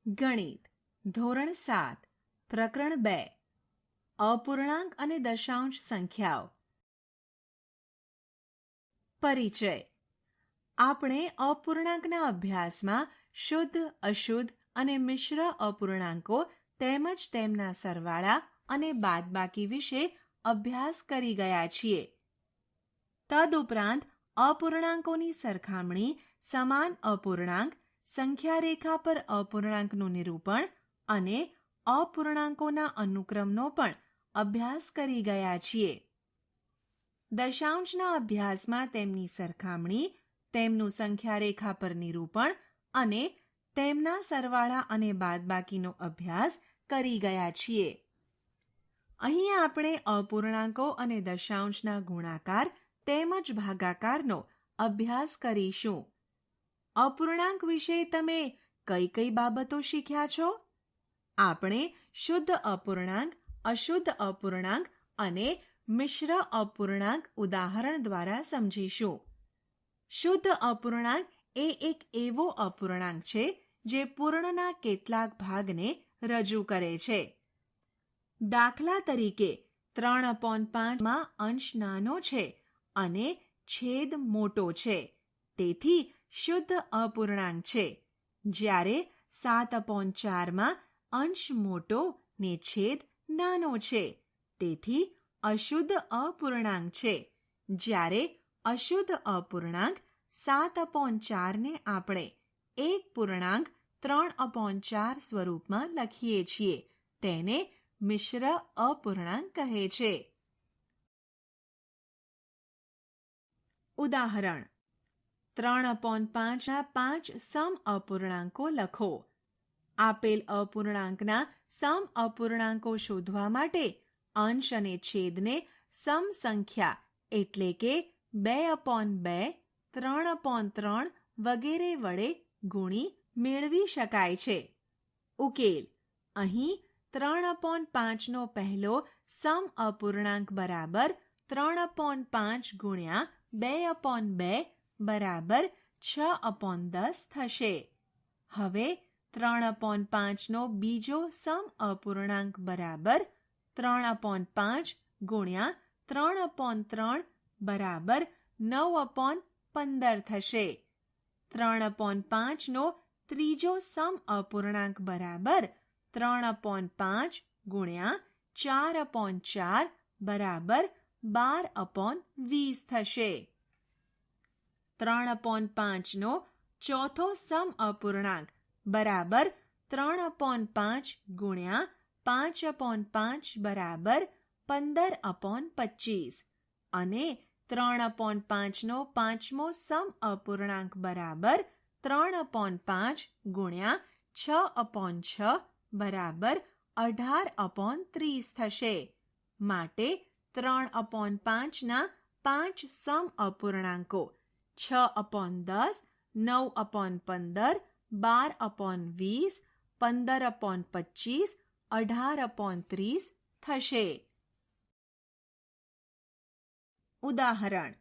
ગણિત ધોરણ 7 પ્રકરણ 2 અપૂર્ણાંક અને દશાંશ સંખ્યાઓ. પરિચય. આપણે અપૂર્ણાંકના અભ્યાસમાં શુદ્ધ, અશુદ્ધ અને મિશ્ર અપૂર્ણાંકો તેમજ તેમના સરવાળા અને બાદબાકી વિશે અભ્યાસ કરી ગયા છીએ. તદુપરાંત અપૂર્ણાંકોની સરખામણી, સમાન અપૂર્ણાંક, સંખ્યારેખા પર અપૂર્ણાંકનું નિરૂપણ અને અપૂર્ણાંકોના અનુક્રમનો પણ અભ્યાસ કરી ગયા છીએ. દશાંશના અભ્યાસમાં તેમની સરખામણી, તેમનું સંખ્યારેખા પર નિરૂપણ અને તેમના સરવાળા અને બાદબાકીનો અભ્યાસ કરી ગયા છીએ. અહીં આપણે અપૂર્ણાંકો અને દશાંશના ગુણાકાર તેમજ ભાગાકારનો અભ્યાસ કરીશું. અપૂર્ણાંક વિશે તમે કઈ કઈ બાબતો શીખ્યા છો? આપણે શુદ્ધ અપૂર્ણાંક, અશુદ્ધ અપૂર્ણાંક અને મિશ્ર અપૂર્ણાંક ઉદાહરણ દ્વારા સમજીશું. શુદ્ધ અપૂર્ણાંક એ એક એવો અપૂર્ણાંક છે જે પૂર્ણના કેટલાક ભાગને રજૂ કરે છે. દાખલા તરીકે 3/5 અંશ નાનો છે અને છેદ મોટો છે, તેથી શુદ્ધ અપૂર્ણાંક છે. જ્યારે 7/4 અંશ મોટો ને છેદ નાનો છે, તેથી અશુદ્ધ અપૂર્ણાંક છે. જ્યારે અશુદ્ધ અપૂર્ણાંક 7/4 ને આપણે 1.3/4 સ્વરૂપમાં લખીએ છીએ, તેને મિશ્ર અપૂર્ણાંક કહે છે. ઉદાહરણ. 3/5 5 સમ અપૂર્ણાંકો લખો. આપેલ અપૂર્ણાંકના સમ અપૂર્ણાંકો શોધવા માટે અંશ અને છેદને સમ સંખ્યા એટલે કે 2/2, 3/3 વગેરે વડે ગુણી મેળવી શકાય છે. ઉકેલ. અહીં 3/5 નો પહેલો સમ અપૂર્ણાંક બરાબર 3/5 ગુણ્યા 2/2 બરાબર 6/10 થશે. હવે 3/5 નો બીજો સમ અપૂર્ણાંક બરાબર 3/5 ગુણ્યા 3/3 બરાબર 9/15 થશે. 3/5 નો ત્રીજો સમ અપૂર્ણાંક બરાબર 3/5 ગુણ્યા 4/4 બરાબર 12/20 થશે. 3/5 નો ચોથો સમ અપૂર્ણાંક બરાબર 3/5 ગુણ્યા 5/5 બરાબર 15/25 અને 3/5 નો પાંચમો સમ અપૂર્ણાંક બરાબર 3/5 ગુણ્યા 6/6 બરાબર 18/30 થશે. માટે 3/5 ના 5 સમ અપૂર્ણાંકો 6/10, 9/15, 12/20, 15/25, 18/30 થશે. ઉદાહરણ.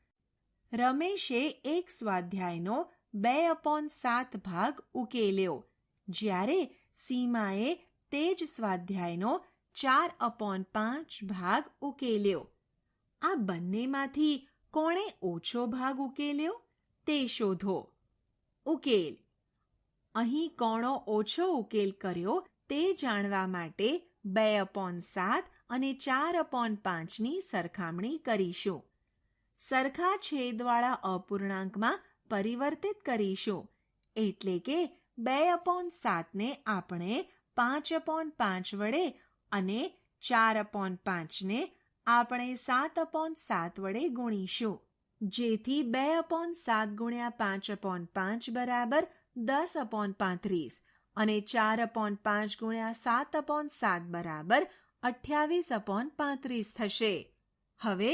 રમેશે એક સ્વાધ્યાયનો 2/7 ભાગ ઉકેલ્યો, જ્યારે સીમાએ તે જ સ્વાધ્યાયનો 4/5 ભાગ ઉકેલ્યો. આ બંનેમાંથી કોણે ઓછો ભાગ ઉકેલ્યો તે શોધો. ઉકેલ. અહીં કોણો ઓછો ઉકેલ કર્યો તે જાણવા માટે 2/7 અને 4/5 ની સરખામણી કરીશું. સરખા છેદવાળા અપૂર્ણાંકમાં પરિવર્તિત કરીશું, એટલે કે 2/7 ને આપણે 5/5 વડે અને 4/5 ને આપણે 7/7 વડે ગુણીશું, જેથી 2/7 ગુણ્યા 5/5 બરાબર 10/35 અને 4/5 ગુણ્યા 7/7 બરાબર 28/35 થશે. હવે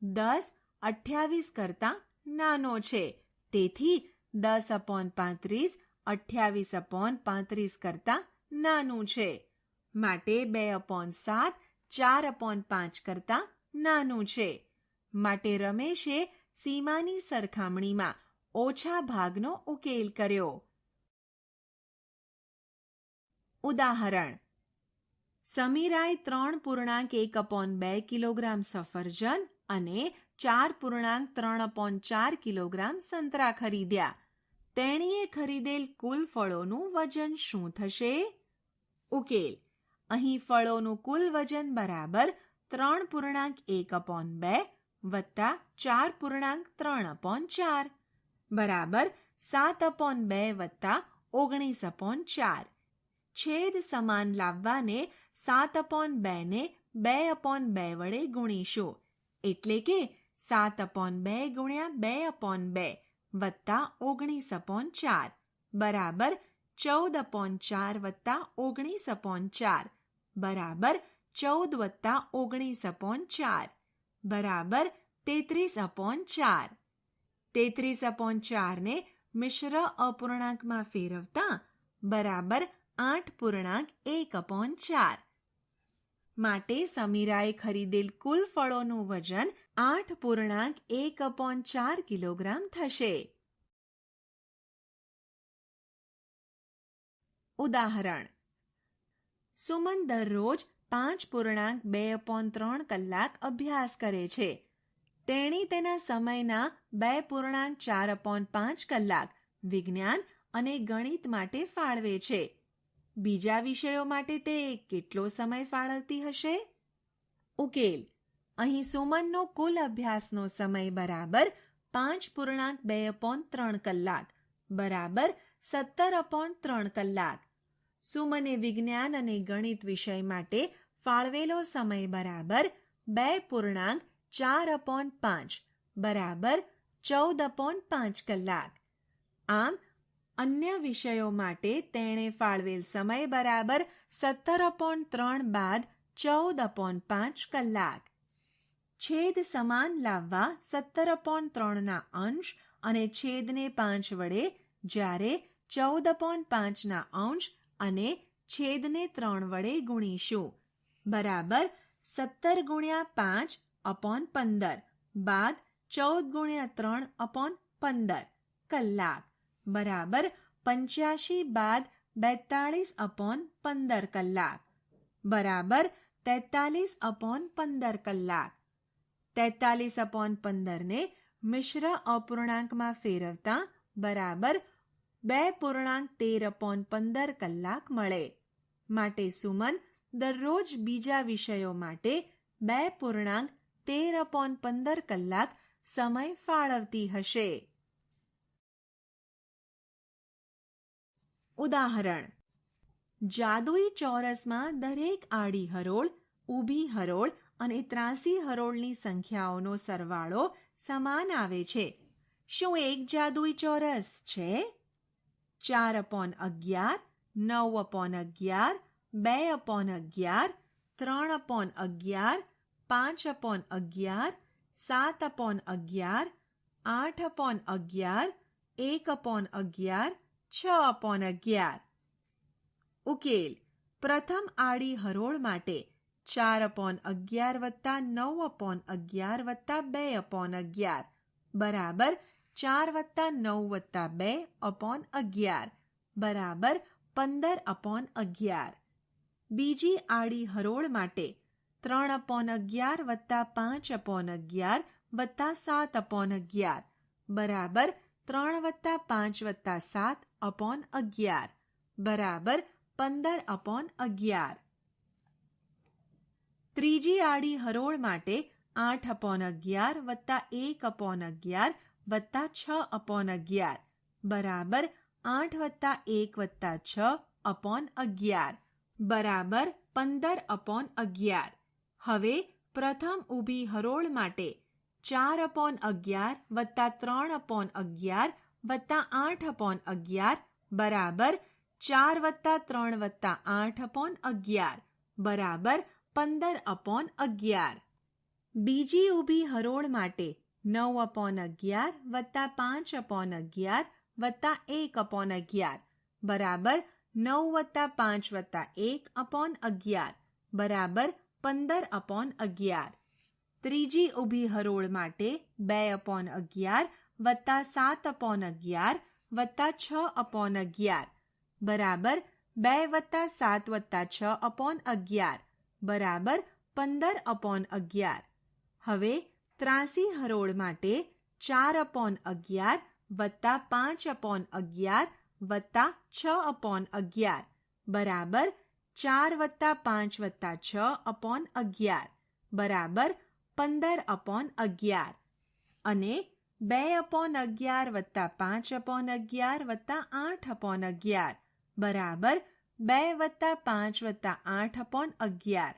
10 28 કરતાં નાનો છે, તેથી 10/35 28/35 કરતાં નાનું છે. માટે 2/7 4/5 કરતાં નાનું છે. માટે રમેશે સીમાની સરખામણીમાં ઓછા ભાગનો ઉકેલ કર્યો. ઉદાહરણ: સમીરાએ 3.1/2 કિલોગ્રામ સફરજન અને 4.3/4 કિલોગ્રામ સંતરા ખરીદ્યા. તેણીએ ખરીદેલ કુલ ફળોનું વજન શું થશે? ઉકેલ: અહીં ફળોનું કુલ વજન બરાબર 3.1/2 વત્તા 4.3/4 બરાબર 7/2 વત્તા 19/4. છેદ સમાન લાવવાને 7/2 ને 2/2 વડે ગુણીશું, એટલે કે 7/2 ગુણ્યા 2/2 વત્તા 19/4 બરાબર 14/4 વત્તા 19/4 બરાબર 14 વત્તા 19/4 બરાબર 33/4. 33/4 ને મિશ્ર અપૂર્ણાંકમાં ફેરવતા બરાબર 8.1/4. માટે સમીરાએ ખરીદેલ કુલ ફળોનું વજન 8.1/4 કિલોગ્રામ થશે. ઉદાહરણ: સુમન દરરોજ 5.2/3 કલાક અભ્યાસ કરે છે. તેણી તેના સમયના 2.4/5 કલાક વિજ્ઞાન અને ગણિત માટે ફાળવે છે. બીજા વિષયો માટે તે કેટલો સમય ફાળવતી હશે? ઉકેલ: અહીં સુમનનો કુલ અભ્યાસનો સમય બરાબર 5.2/3 કલાક બરાબર 17/3 કલાક. સુમને વિજ્ઞાન અને ગણિત વિષય માટે ફાળવેલો સમય બરાબર 2.4/5 બરાબર 14/5 કલાક. આમ અન્ય વિષયો માટે તેણે ફાળવેલ સમય બરાબર 17/3 બાદ 14/5 કલાક. છેદ સમાન લાવવા 17/3 અંશ અને છેદને 5 વડે, જ્યારે 14/5 અંશ અને છેદને 3 વડે ગુણીશું, બરાબર 17 ગુણ્યા 5/15 બાદ 14 ગુણ્યા 3/15 કલાક બરાબર 85 બાદ 42/15 કલાક બરાબર 43/15 કલાક. 43/15 ને મિશ્ર અપૂર્ણાંકમાં ફેરવતા બરાબર 2.13/15 કલાક મળે. માટે સુમન દરરોજ બીજા વિષયો માટે 2.13/15 કલાક સમય ફાળવતી હશે. ઉદાહરણ: જાદુઈ ચોરસમાં દરેક આડી હરોળ, ઊભી હરોળ અને ત્રાંસી હરોળની સંખ્યાઓનો સરવાળો સમાન આવે છે. શું એક જાદુઈ ચોરસ છે? 4/11, 9/11, 2/11, 3/11, 5/11, 7/11, 8/11, 1/11, 6/11. ઉકેલ: પ્રથમ આડી હરોળ માટે 4/11 વત્તા 9/11 વત્તા 2/11 બરાબર 4 વત્તા 9 વત્તા 2/11 બરાબર 15/11. બીજી આડી હરોળ માટે 3/11 વત્તા 5/11 વત્તા 7/11 બરાબર 3 વત્તા 5 વત્તા 7/11 બરાબર 15/11. ત્રીજી આડી હરોળ માટે 8/11 વત્તા 1/11 વત્તા 6/11 બરાબર 8 વત્તા 1 વત્તા 6/11 બરાબર 15/11. હવે પ્રથમ ઊભી હરોળ માટે 4/11 વત્તા 3/11 વત્તા 8/11 બરાબર 4 વત્તા 3 વત્તા 8/11 બરાબર 15/11. બીજી ઊભી હરોળ માટે 9/11 વત્તા 5/11 વત્તા 1/11 બરાબર 9 વત્તા 5 વત્તા 1/11 બરાબર 15/11. ત્રીજી ઊભી હરોળ માટે 2/11 વત્તા 7/11 વત્તા 6/11 બરાબર 2+7+6/11 બરાબર 15/11. હવે 83 હરોળ માટે 4/11 વત્તા 5/11 વત્તા 6/11 બરાબર 4+5+6/11 બરાબર 15/11 અને 2/11 વત્તા 5/11 વત્તા 8/11 બરાબર 2+5+8/11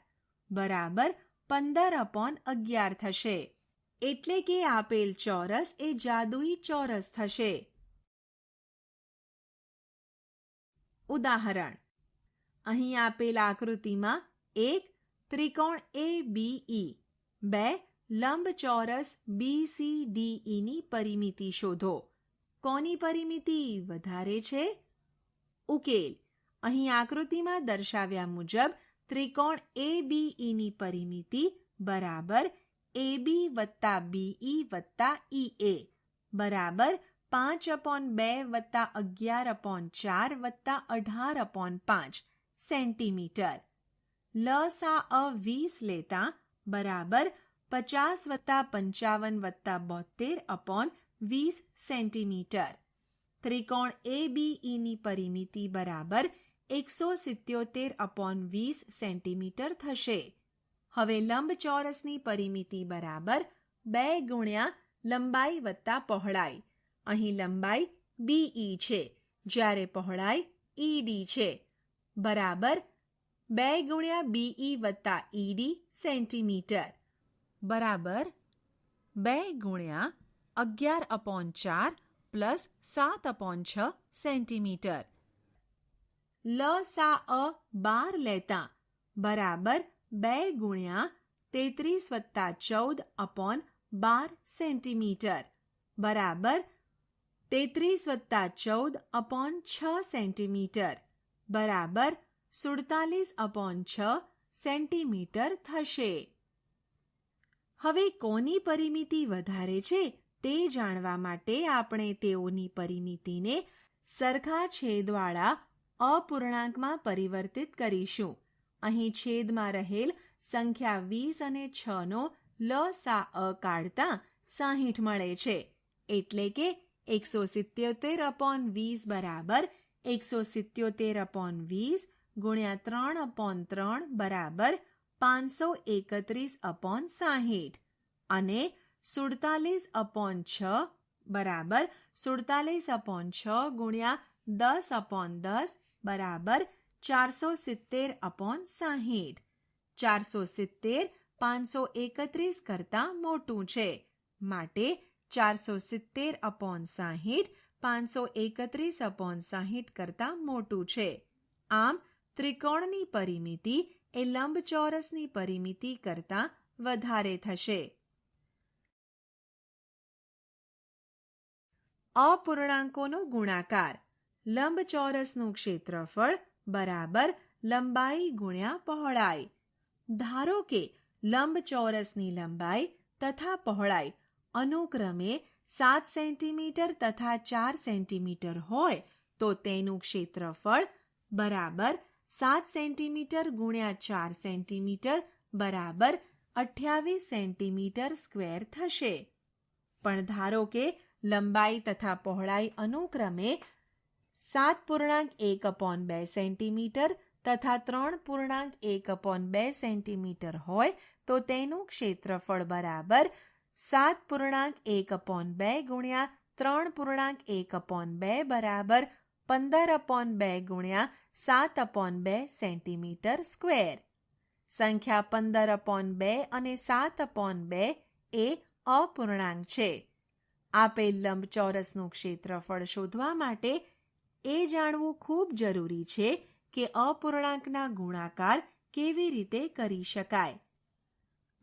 બરાબર 15/11 થશે. એટલે કે આપેલ ચોરસ એ જાદુઈ ચોરસ થશે. ઉદાહરણ: અહીં આપેલ આકૃતિમાં 1. ત્રિકોણ ABE, 2. લંબચોરસ BCDE ની પરિમિતિ શોધો. કોની પરિમિતિ વધારે છે? ઉકેલ: અહીં આકૃતિમાં દર્શાવ્યા મુજબ ત્રિકોણ ABE ની પરિમિતિ બરાબર AB વત્તા BE વત્તા EA બરાબર 5/2 વત્તા 11/4 વત્તા 18/5 સેન્ટીમીટર. લસાઅ 20 લેતા બરાબર 50 વત્તા 55 વત્તા 72/20 સેન્ટીમીટર. ત્રિકોણ ABE ની પરિમિતિ બરાબર 177/20 સેન્ટીમીટર થશે. હવે લંબચોરસની પરિમિતિ બરાબર 2 ગુણ્યા લંબાઈ વત્તા પહોળાઈ. અહીં લંબાઈ BE છે જ્યારે પહોળાઈ ED છે બરાબર 2 ગુણ્યા BE વત્તા ED સેન્ટીમીટર બરાબર 2 ગુણ્યા 11/4 પ્લસ 7/6 સેન્ટીમીટર. લસાઅ 12 લેતા બરાબર 2 ગુણ્યા 33 વત્તા 14/12 સેન્ટીમીટર બરાબર 33 વત્તા 14/6 સેન્ટીમીટર બરાબર 47/6 સેન્ટીમીટર થશે. હવે કોની પરિમિતિ વધારે છે તે જાણવા માટે આપણે તેઓની પરિમિતિને સરખા છેદવાળા અપૂર્ણાંકમાં પરિવર્તિત કરીશું. અહીં છેદમાં રહેલ સંખ્યા 20 અને 6નો લસાઅ કાઢતા 60 મળે છે. એટલે કે 177/20 બરાબર 177/20 ગુણ્યા 3/3 બરાબર 531/60 અને 47/6 બરાબર 47/6 ગુણ્યા 10/10 બરાબર 470/60. 470 531 કરતાં મોટું છે માટે 470/60 531/60 કરતાં મોટું છે. આમ ત્રિકોણની પરિમિતિ એ લંબચોરસની પરિમિતિ કરતાં વધારે થશે. અપૂર્ણાંકોનો ગુણાકાર. લંબચોરસનું ક્ષેત્રફળ બરાબર લંબાઈ ગુણ્યા પહોળાઈ. ધારો કે લંબચોરસની લંબાઈ તથા પહોળાઈ અનુક્રમે 7 સેન્ટીમીટર તથા 4 સેન્ટીમીટર હોય તો તેનું ક્ષેત્રફળ બરાબર 7 સેન્ટીમીટર ગુણ્યા 4 સેન્ટીમીટર બરાબર 28 સેન્ટીમીટર સ્ક્વેર થશે. પણ ધારો કે લંબાઈ તથા પહોળાઈ અનુક્રમે 7.1/2 સેન્ટીમીટર તથા 3.1/2 સેન્ટીમીટર હોય તો તેનું ક્ષેત્રફળ બરાબર 7.1/2 ગુણ્યા 3.1/2 બરાબર 15/2 ગુણ્યા 7/2 સેન્ટીમીટર સ્ક્વેર. સંખ્યા 15/2 અને 7/2 એ અપૂર્ણાંક છે. આપેલ લંબચોરસનું ક્ષેત્રફળ શોધવા માટે એ જાણવું ખૂબ જરૂરી છે કે અપૂર્ણાંકના ગુણાકાર કેવી રીતે કરી શકાય.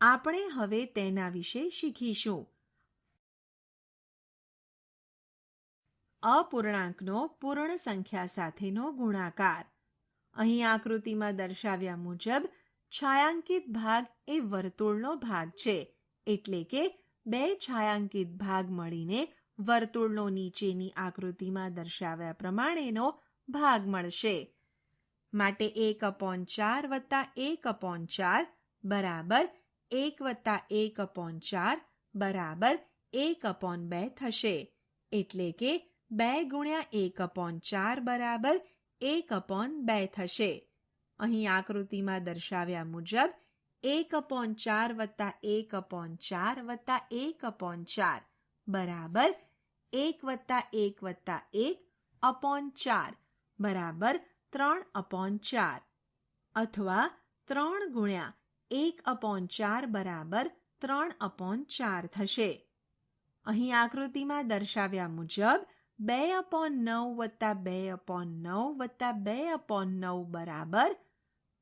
આપણે હવે તેના વિશે શીખીશું. અપૂર્ણાંકનો પૂર્ણ સંખ્યા સાથેનો ગુણાકાર. અહીં આકૃતિમાં દર્શાવ્યા મુજબ છાಯಾಂકિત ભાગ એ વર્તુળનો ભાગ છે. એટલે કે 2 છાಯಾಂકિત ભાગ મળીને વર્તુળનો નીચેની આકૃતિમાં દર્શાવ્યા પ્રમાણેનો ભાગ મળશે. માટે 1/4 વત્તા 1/4 બરાબર 1 વત્તા 1/4 બરાબર 1/2 થશે. એટલે કે 2 ગુણ્યા 1/4 બરાબર 1/2 થશે. અહીં આકૃતિમાં દર્શાવ્યા મુજબ 1/4 વત્તા 1/4 વત્તા 1/4 બરાબર 1 વત્તા 1 વત્તા 1/4 બરાબર 3/4 અથવા 3 ગુણ્યા 1/4 બરાબર 3/4 થશે. અહીં આકૃતિમાં દર્શાવ્યા મુજબ 2/9 વત્તા 2/9 વત્તા 2/9 બરાબર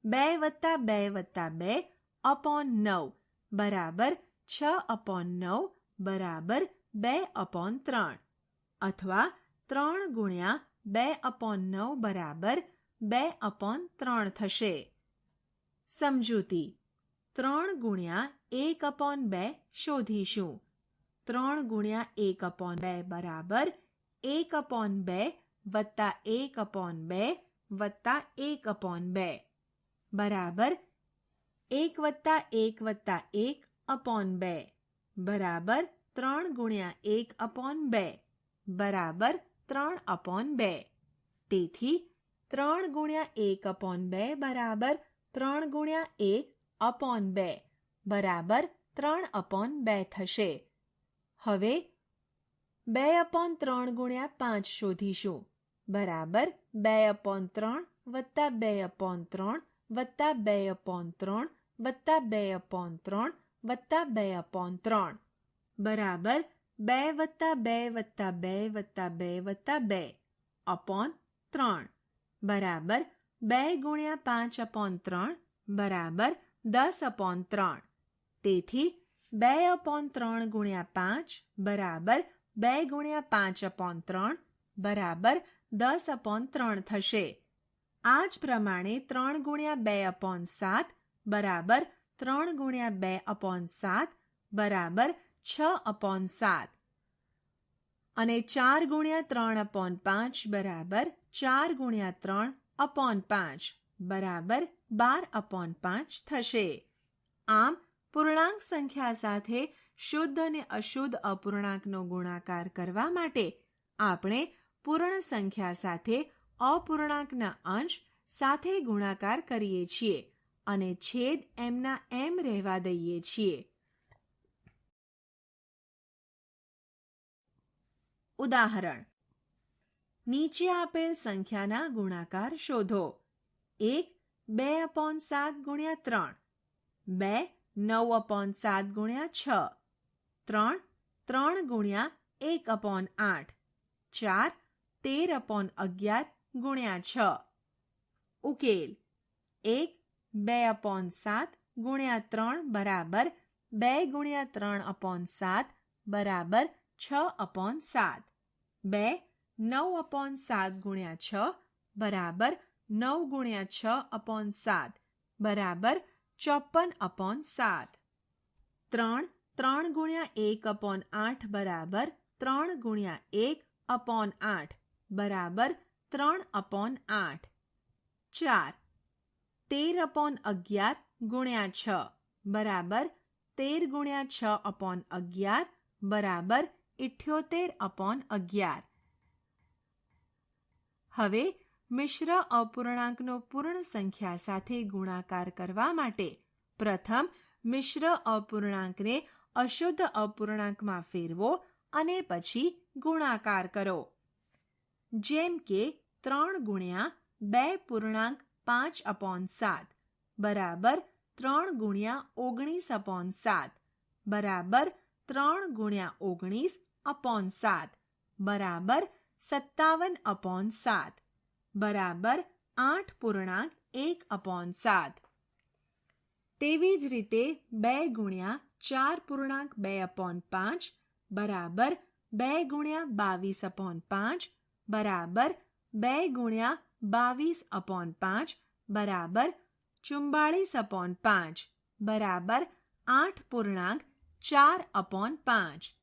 2 વત્તા 2 વત્તા 2/9 બરાબર 6/9 બરાબર 2/3 અથવા 3 ગુણ્યા 2/9 બરાબર 2/3 થશે. સમજૂતી 3 ગુણ્યા 1/2 શોધીશું. 3 ગુણ્યા 1/2 બરાબર 1/2 વત્તા 1/2 વત્તા 1/2 બરાબર 1 વત્તા 1 વત્તા 1/2 બરાબર 3 ગુણ્યા 1/2 બરાબર 3/2. તેથી 3 ગુણ્યા 1/2 બરાબર 3 ગુણ્યા 1/2 બરાબર 3/2 થશે. હવે 2/3 ગુણ્યા 5 શોધીશું. બરાબર 2/3 વત્તા 2/3 વત્તા 2/3 વત્તા 2/3 વત્તા 2/3 બરાબર 2 વત્તા 2 વત્તા 2 વત્તા 2 વત્તા 2/3 બરાબર 2 ગુણ્યા 5/3 બરાબર 10/3. તેથી 2/3 ગુણ્યા 5 બરાબર 2 ગુણ્યા 5/3 બરાબર 10/3 થશે. આ જ પ્રમાણે 3 ગુણ્યા 2/7 બરાબર 3 ગુણ્યા 2/7 બરાબર 6/7 અને 4 ગુણ્યા 3/5 બરાબર 4 ગુણ્યા 3/5 બરાબર 12/5 થશે. આમ પૂર્ણાંક સંખ્યા સાથે શુદ્ધ અને અશુદ્ધ અપૂર્ણાંકનો ગુણાકાર કરવા માટે આપણે પૂર્ણ સંખ્યા સાથે અપૂર્ણાંકના અંશ સાથે ગુણાકાર કરીએ છીએ અને છેદ એમના એમ રહેવા દઈએ છીએ. ઉદાહરણ: નીચે આપેલ સંખ્યાના ગુણાકાર શોધો. 1 2/7 ગુણ્યા 3, 2 9/7 ગુણ્યા 6, 3 3 ગુણ્યા 1/8, 4 13/11 ગુણ્યા 6. ઉકેલ: 1 2/7 ગુણ્યા 3 બરાબર 2 ગુણ્યા 3/7 બરાબર 6/7. 2 9/7 ગુણ્યા 6 બરાબર 9 ગુણ્યા 6/7 બરાબર 54/7. 3 3 ગુણ્યા 1/8 બરાબર 3 ગુણ્યા 1/8 બરાબર 3/8. 4 13/11 ગુણ્યા 6 બરાબર 13 ગુણ્યા 6/11 બરાબર 78/11. હવે મિશ્ર અપૂર્ણાંકનો પૂર્ણ સંખ્યા સાથે ગુણાકાર કરવા માટે પ્રથમ મિશ્ર અપૂર્ણાંકને અશુદ્ધ અપૂર્ણાંકમાં ફેરવો અને પછી ગુણાકાર કરો. જેમ કે 3 ગુણ્યા 2 પૂર્ણાંક 5/7 બરાબર 3 ગુણ્યા 19/7 બરાબર 3 ગુણ્યા 19/7 બરાબર 57/7 બરાબર 8 પૂર્ણાંક 1/7. તેવી જ રીતે 2 ગુણ્યા 4 પૂર્ણાંક 2/5 બરાબર 2 ગુણ્યા 22/5 બરાબર 2 ગુણ્યા 22/5 બરાબર 44/5 બરાબર 8 પૂર્ણાંક 4/5.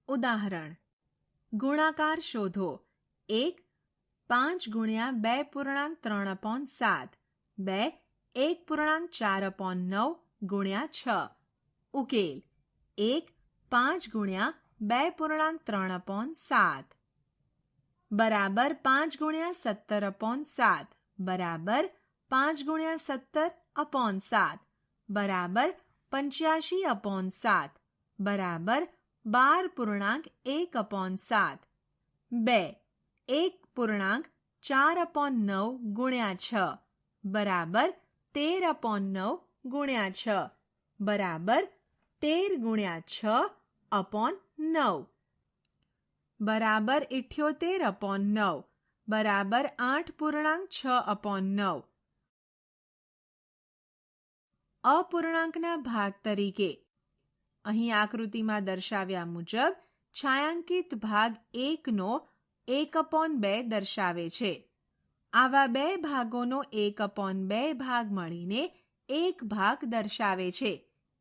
ઉદાહરણ: ગુણાકાર શોધો. 1 5 ગુણ્યા 2.3/7 2 1.4/9 ગુણ્યા 6. ઉકેલ 1 5 ગુણ્યા 2.3/7 બરાબર 5 ગુણ્યા 17/7 બરાબર 5 ગુણ્યા 17/7 બરાબર 85/7 બરાબર 12.1/7 2 1.4/9 ગુણ્યા 6 બરાબર 13/9 ગુણ્યા 6 બરાબર 13 ગુણ્યા 6/9 બરાબર 78/9 બરાબર 8.6/9. અપૂર્ણાંકના ભાગ તરીકે અહીં આકૃતિમાં દર્શાવ્યા મુજબ છાಯಾಂકિત ભાગ 1નો 1/2 દર્શાવે છે. આવા બે ભાગોનો 1/2 ભાગ મળીને એક ભાગ દર્શાવે છે.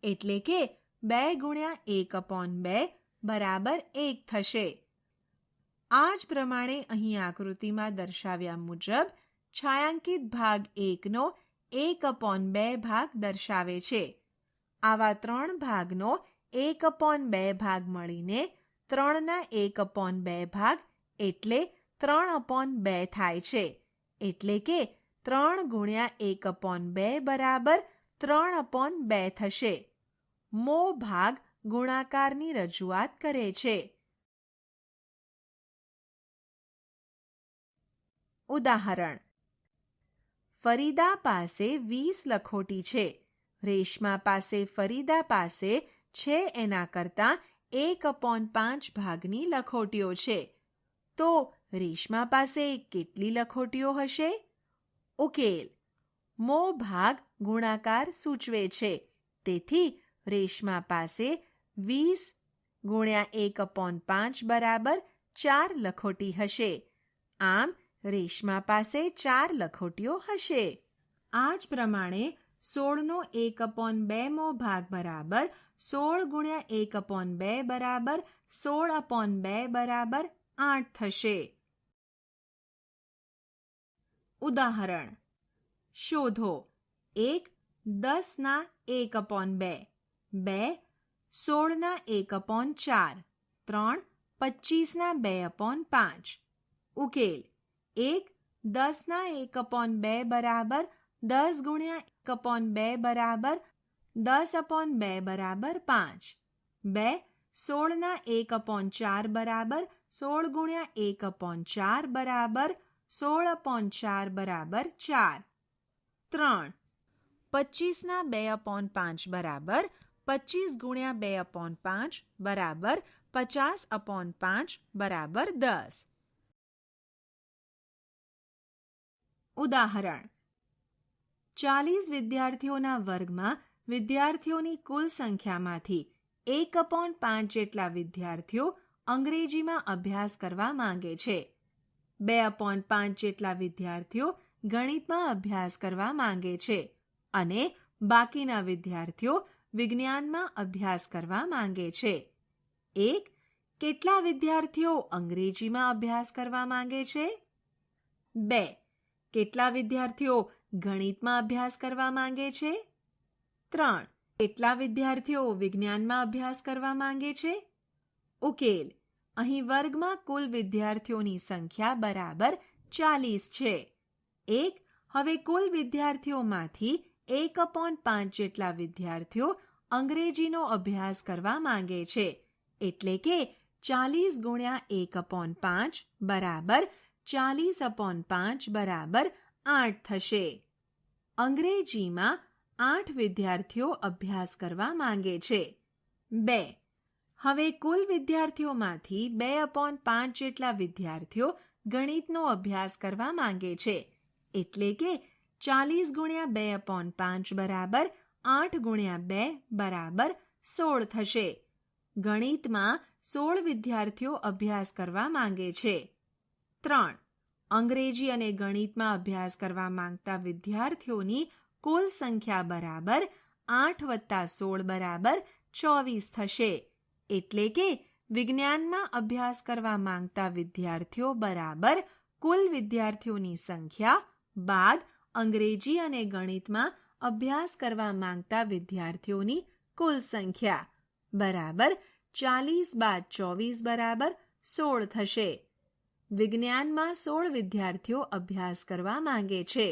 એટલે કે 2 ગુણ્યા 1/2 બરાબર 1 થશે. આ જ પ્રમાણે અહીં આકૃતિમાં દર્શાવ્યા મુજબ છાಯಾಂકિત ભાગ 1નો 1/2 ભાગ દર્શાવે છે. આવા 3 ભાગનો 1/2 ભાગ મળીને 3ના 1/2 ભાગ એટલે 3/2 થાય છે. એટલે કે 3 ગુણ્યા 1/2 બરાબર 3/2 થશે. મો ભાગ ગુણાકારની રજૂઆત કરે છે. ઉદાહરણ: ફરીદા પાસે 20 લખોટી છે. રેશમા પાસે ફરીદા પાસે છે એના કરતાં 1/5 ભાગની લખોટીઓ છે. તો રેશમા પાસે કેટલી લખોટીઓ હશે? ઉકેલ: મો ભાગ ગુણાકાર સૂચવે છે. તેથી રેશમા પાસે 20 ગુણ્યા 1/5 બરાબર 4 લખોટી હશે. આમ રેશમા પાસે 4 લખોટીઓ હશે. આ જ પ્રમાણે 16નો 1/2 ભાગ બરાબર 16 ગુણ્યા 1/2 બરાબર 16/2 બરાબર 8 થશે. ઉદાહરણ: શોધો 1 10ના 1/2 2 16ના 1/4 3 25ના 2/5 ઉકેલ: 1 10ના 1/2 બરાબર 10 ગુણ્યા 1/2 બરાબર 10/2 બરાબર 5 2 16ના 1/4 બરાબર 16 ગુણ્યા 1/4 બરાબર 16/4 બરાબર 4 3 25ના 2/5 બરાબર 25 ગુણ્યા 2/5 બરાબર 50/5 બરાબર 10. ઉદાહરણ: 40 વિદ્યાર્થીઓના વર્ગમાં વિદ્યાર્થીઓની કુલ સંખ્યામાંથી 1/5 જેટલા વિદ્યાર્થીઓ અંગ્રેજીમાં અભ્યાસ કરવા માંગે છે. 2/5 જેટલા વિદ્યાર્થીઓ ગણિતમાં અભ્યાસ કરવા માંગે છે અને બાકીના વિદ્યાર્થીઓ વિજ્ઞાનમાં અભ્યાસ કરવા માંગે છે. 1. કેટલા વિદ્યાર્થીઓ અંગ્રેજીમાં અભ્યાસ કરવા માંગે છે? 2. કેટલા વિદ્યાર્થીઓ ગણિતમાં અભ્યાસ કરવા માંગે છે? 3. કેટલા વિદ્યાર્થીઓ વિજ્ઞાનમાં અભ્યાસ કરવા માંગે છે? ઉકેલ: અહીં વર્ગમાં કુલ વિદ્યાર્થીઓની સંખ્યા બરાબર 40 છે. 1. હવે કુલ વિદ્યાર્થીઓમાંથી 1/5 જેટલા વિદ્યાર્થીઓ અંગ્રેજીનો અભ્યાસ કરવા માંગે છે. એટલે કે 40 ગુણ્યા 1/5 બરાબર 40/5 બરાબર 8 થશે. અંગ્રેજીમાં 8 વિદ્યાર્થીઓ અભ્યાસ કરવા માંગે છે. 2. હવે કુલ વિદ્યાર્થીઓમાંથી 2/5 જેટલા વિદ્યાર્થીઓ ગણિતનો અભ્યાસ કરવા માંગે છે. એટલે કે 40 ગુણ્યા 2/5 બરાબર 8 ગુણ્યા 2 બરાબર 16 થશે. ગણિતમાં 16 વિદ્યાર્થીઓ અભ્યાસ કરવા માંગે છે. 3. અંગ્રેજી અને ગણિતમાં અભ્યાસ કરવા માંગતા વિદ્યાર્થીઓની કુલ સંખ્યા બરાબર 8 + 16 બરાબર 24 થશે. એટલે કે વિજ્ઞાનમાં અભ્યાસ કરવા માંગતા વિદ્યાર્થીઓ બરાબર કુલ વિદ્યાર્થીઓની સંખ્યા બાદ અંગ્રેજી અને ગણિતમાં અભ્યાસ કરવા માંગતા વિદ્યાર્થીઓની કુલ સંખ્યા બરાબર 40 બાદ 24 બરાબર 16 થશે. વિજ્ઞાનમાં 16 વિદ્યાર્થીઓ અભ્યાસ કરવા માંગે છે.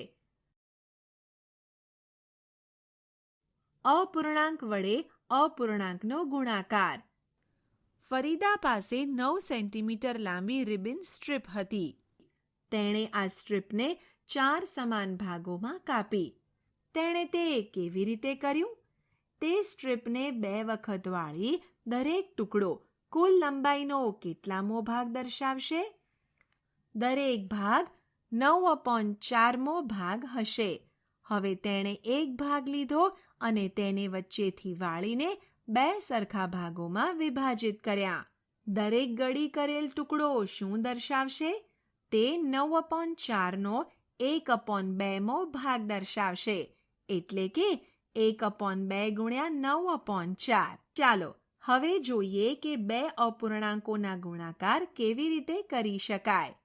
અપૂર્ણાંક વડે અપૂર્ણાંકનો ગુણાકાર. ફરીદા પાસે 9 સેન્ટીમીટર લાંબી રિબન સ્ટ્રીપ હતી. તેણે આ સ્ટ્રીપને 4 સમાન ભાગોમાં કાપી. તેણે તે કેવી રીતે કર્યું? તે સ્ટ્રીપને 2 વખત વાળી દરેક ટુકડો કુલ લંબાઈનો કેટલામો ભાગ દર્શાવશે? દરેક ભાગ 9/4મો ભાગ હશે. હવે તેણે એક ભાગ લીધો અને તેને વચ્ચેથી વાળીને 2 સરખા ભાગોમાં વિભાજિત કર્યા. દરેક ગળી કરેલ ટુકડો શું દર્શાવશે? તે 9/4નો 1/2મો ભાગ દર્શાવશે. એટલે કે 1/2 ગુણ્યા 9/4. ચાલો હવે જોઈએ કે 2 અપૂર્ણાંકોના ગુણાકાર કેવી રીતે કરી શકાય.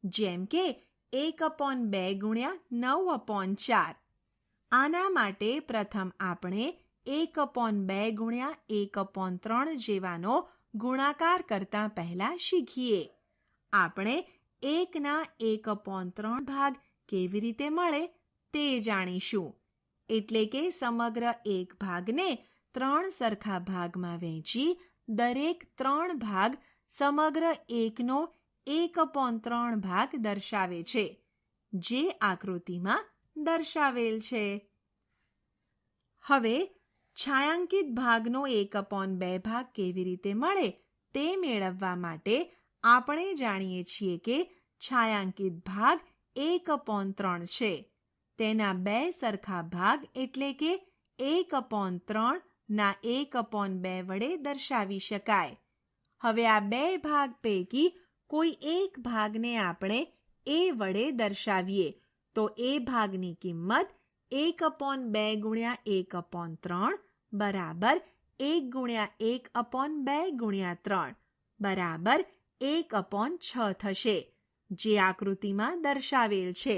જેમ કે 1/2 ગુણ્યા 9/4. આના માટે પ્રથમ આપણે 1/2 ગુણ્યા 1/3 જેવાનો ગુણાકાર કરતા પહેલા શીખીએ. આપણે 1ના 1/3 ભાગ કેવી રીતે મળે તે જાણીશું. એટલે કે સમગ્ર 1 ભાગને 3 સરખા ભાગમાં વહેંચી દરેક 3 ભાગ સમગ્ર 1નો 1/3 ભાગ દર્શાવે છે, જે આકૃતિમાં દર્શાવેલ છે. હવે છાಯಾಂકિત ભાગનો 1/2 ભાગ કેવી રીતે મળે તે મેળવવા માટે આપણે જાણીએ છીએ કે છાಯಾಂકિત ભાગ 1/3 છે. તેના 2 સરખા ભાગ એટલે કે 1/3 ના 1/2 વડે દર્શાવી શકાય. હવે આ 2 ભાગ પૈકી કોઈ એક ભાગને આપણે a વડે દર્શાવીએ તો એ ભાગની કિંમત 1/2 ગુણ્યા 1/3 બરાબર 1 ગુણ્યા 1/2 ગુણ્યા 3 બરાબર 1/6 થશે, જે આકૃતિમાં દર્શાવેલ છે.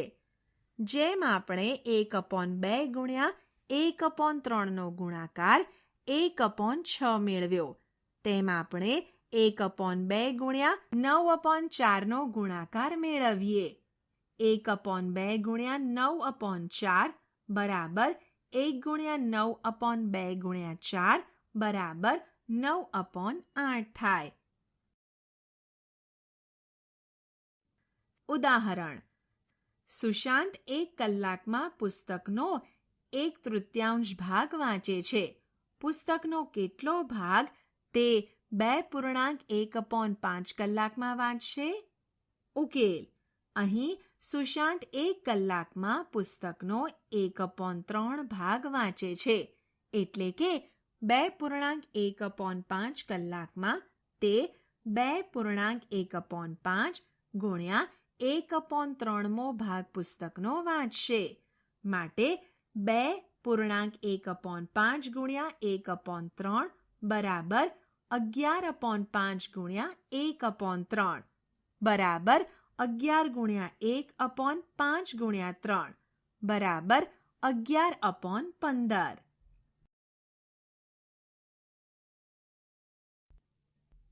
જેમ આપણે 1/2 ગુણ્યા 1/3નો ગુણાકાર 1/6 મેળવ્યો, તેમ આપણે 1/2 ગુણ્યા 9/4નો ગુણાકાર મેળવીએ. 1/2 ગુણ્યા 9/4 બરાબર 1 ગુણ્યા 9/2 ગુણ્યા 4 બરાબર 9/8 થાય. ઉદાહરણ: સુશાંત 1 કલાકમાં પુસ્તકનો 1/3 ભાગ વાંચે છે. પુસ્તકનો કેટલો ભાગ તે 2.1/5 કલાકમાં વાંચશે? ઉકેલ: અહીં સુશાંત 1 કલાકમાં પુસ્તકનો 1/3 ભાગ વાંચે છે. એટલે કે 2.1/5 કલાકમાં તે 2.1/5 ગુણ્યા 1/3મો ભાગ પુસ્તકનો વાંચશે. માટે 2.1/5 ગુણ્યા 1/3 બરાબર 11/5 ગુણ્યા 1/3 બરાબર 11 ગુણ્યા 1/5 ગુણ્યા 3 બરાબર 11/15.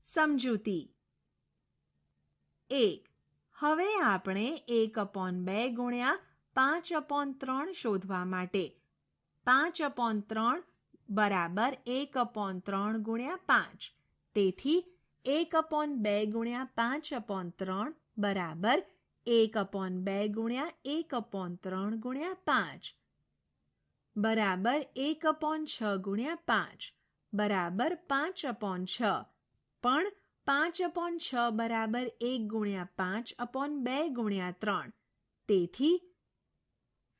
સમજૂતી 1. હવે આપણે 1/2 ગુણ્યા 5/3 શોધવા માટે 5/3 બરાબર 1/3 ગુણ્યા 5. તેથી 1/2 ગુણ્યા 5/3 બરાબર 1/2 ગુણ્યા 1/3 ગુણ્યા 5 બરાબર 1/6 ગુણ્યા 5 બરાબર 5/6. પણ 5/6 બરાબર 1 ગુણ્યા 5/2 ગુણ્યા 3. તેથી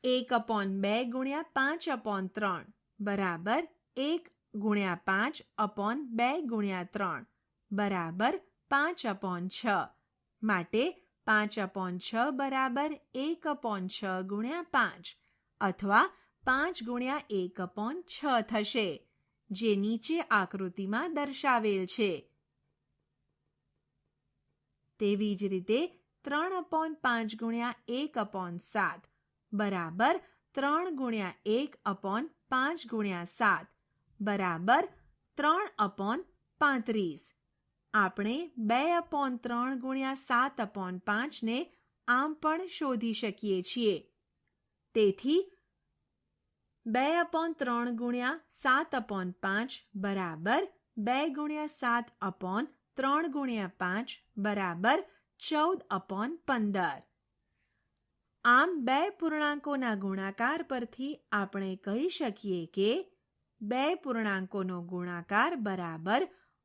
1/2 ગુણ્યા 5/3 બરાબર 1 ગુણ્યા 5/2 ગુણ્યા 3 બરાબર 5/6. માટે 5/6 બરાબર 1/6 ગુણ્યા 5 અથવા 5 ગુણ્યા 1/6 થશે, જે નીચે આકૃતિમાં દર્શાવેલ છે. તેવી જ રીતે 3/5 ગુણ્યા 1/7 બરાબર 3 ગુણ્યા 1/5 ગુણ્યા 7 બરાબર 3/35. આપણે 2/3 ગુણ્યા 7/5 ને આમ પણ શોધી શકીએ છીએ. તેથી 2/3 ગુણ્યા 7/5 બરાબર 2 ગુણ્યા 7/3 ગુણ્યા 5 બરાબર 14/15. આમ બે પૂર્ણાંકોના ગુણાકાર પરથી આપણે કહી શકીએ કે બે પૂર્ણાંકોનો ગુણાકાર બરાબર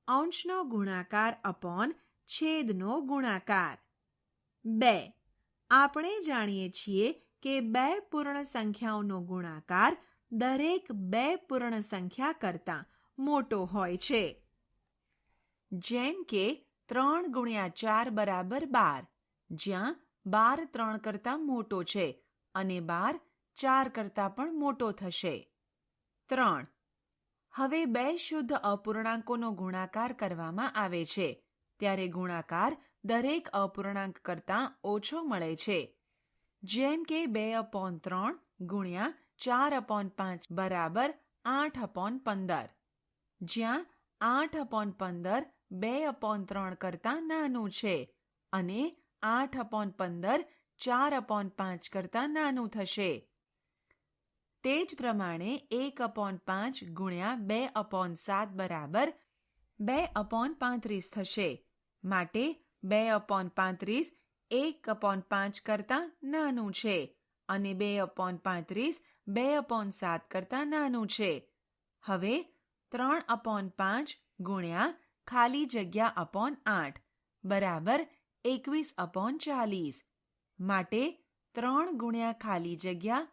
અંશનો ગુણાકાર અપોન છેદનો ગુણાકાર. 2. આપણે જાણીએ છીએ કે બે પૂર્ણ સંખ્યાઓનો ગુણાકાર દરેક બે પૂર્ણ સંખ્યા કરતાં મોટો હોય છે. જેમ કે 3 ગુણ્યા 4 બરાબર 12, જ્યાં 12 3 કરતાં મોટો છે અને 12 4 કરતાં પણ મોટો થશે. 3. હવે બે શુદ્ધ અપૂર્ણાંકોનો ગુણાકાર કરવામાં આવે છે ત્યારે ગુણાકાર દરેક અપૂર્ણાંક કરતાં ઓછો મળે છે. જેમ કે 2/3 ગુણ્યા 4/5 બરાબર 8/15, જ્યાં 8/15 2/3 કરતાં નાનું છે અને 8/15 4/5 કરતાં નાનું થશે. તે જ પ્રમાણે 1/5 ગુણ્યા 2/7 બરાબર 2/35 થશે. માટે 2/35 1/5 કરતાં નાનું છે અને 2/35 2/7 કરતાં નાનું છે. હવે 3/5 ગુણ્યા ખાલી જગ્યા અપોન 8 બરાબર 21/40. માટે 3 ગુણ્યા ખાલી જગ્યા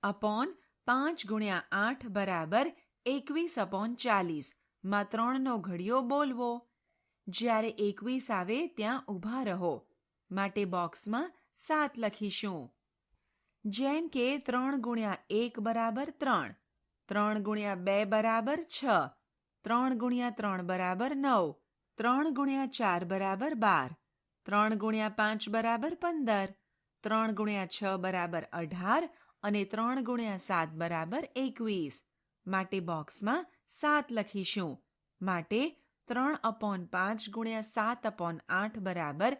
અપોન 5 ગુણ્યા 8 બરાબર 21/40. માં 3નો ઘડિયો બોલવો. જ્યારે 21 આવે ત્યાં ઊભા રહો. માટે બોક્સમાં 7 લખીશું. જેમ કે 3 ગુણ્યા 1 બરાબર 3, 3 ગુણ્યા 2 બરાબર 6, 3 ગુણ્યા 3 બરાબર 9, 3 ગુણ્યા 4 બરાબર 12, 3 ગુણ્યા 5 બરાબર 15, 3 ગુણ્યા 6 બરાબર 18 અને 3 ગુણ્યા 7 બરાબર 21. માટે બોક્સમાં 7 લખીશું. માટે 3/5 ગુણ્યા 7/8 બરાબર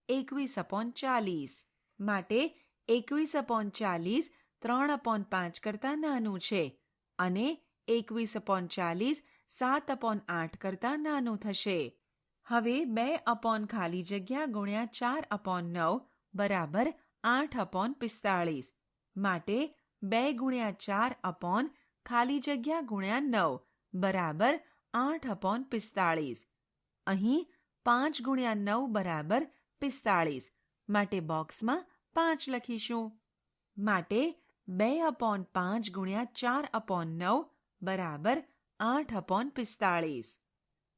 21/40. માટે 21/40 3/5 કરતાં નાનું છે અને 21/40 7/8 કરતાં નાનું થશે. હવે 2 ખાલી જગ્યા ગુણ્યા 4/9 બરાબર 8/45. માટે 2 ગુણ્યા 4 ખાલી જગ્યા ગુણ્યા 9 બરાબર 8/45. અહીં 5 ગુણ્યા 9 બરાબર 45. માટે બોક્સમાં 5 લખીશું. માટે 2/5 ગુણ્યા 4/9 બરાબર 8/45.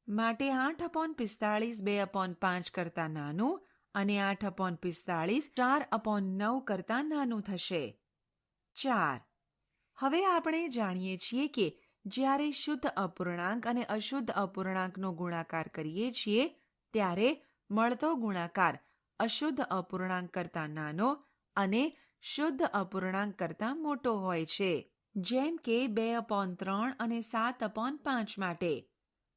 માટે 8/45 2/5 કરતાં નાનું અને 8/45 4/9 કરતાં નાનું થશે. 4. હવે આપણે જાણીએ છીએ કે જ્યારે શુદ્ધ અપૂર્ણાંક અને અશુદ્ધ અપૂર્ણાંકનો ગુણાકાર કરીએ છીએ ત્યારે મળતો ગુણાકાર અશુદ્ધ અપૂર્ણાંક કરતાં નાનો અને શુદ્ધ અપૂર્ણાંક કરતાં મોટો હોય છે. જેમ કે 2/3 અને 7/5 માટે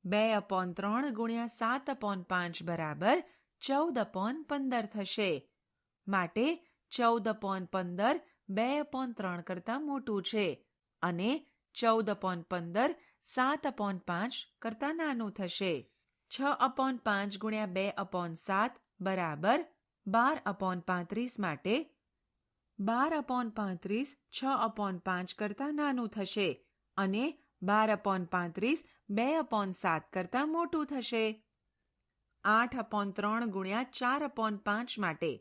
2/3 ગુણ્યા 7/5 બરાબર 14/15 થશે. માટે 14/15 2/3 કરતાં મોટું છે અને 14/15 7/5 કરતાં નાનું થશે. 6/5 ગુણ્યા 2/7 બરાબર 12/35 માટે 12/35 6/5 કરતાં નાનું થશે અને 12/35 2/7 કરતાં મોટું થશે. 8/3 ગુણ્યા 4/5 માટે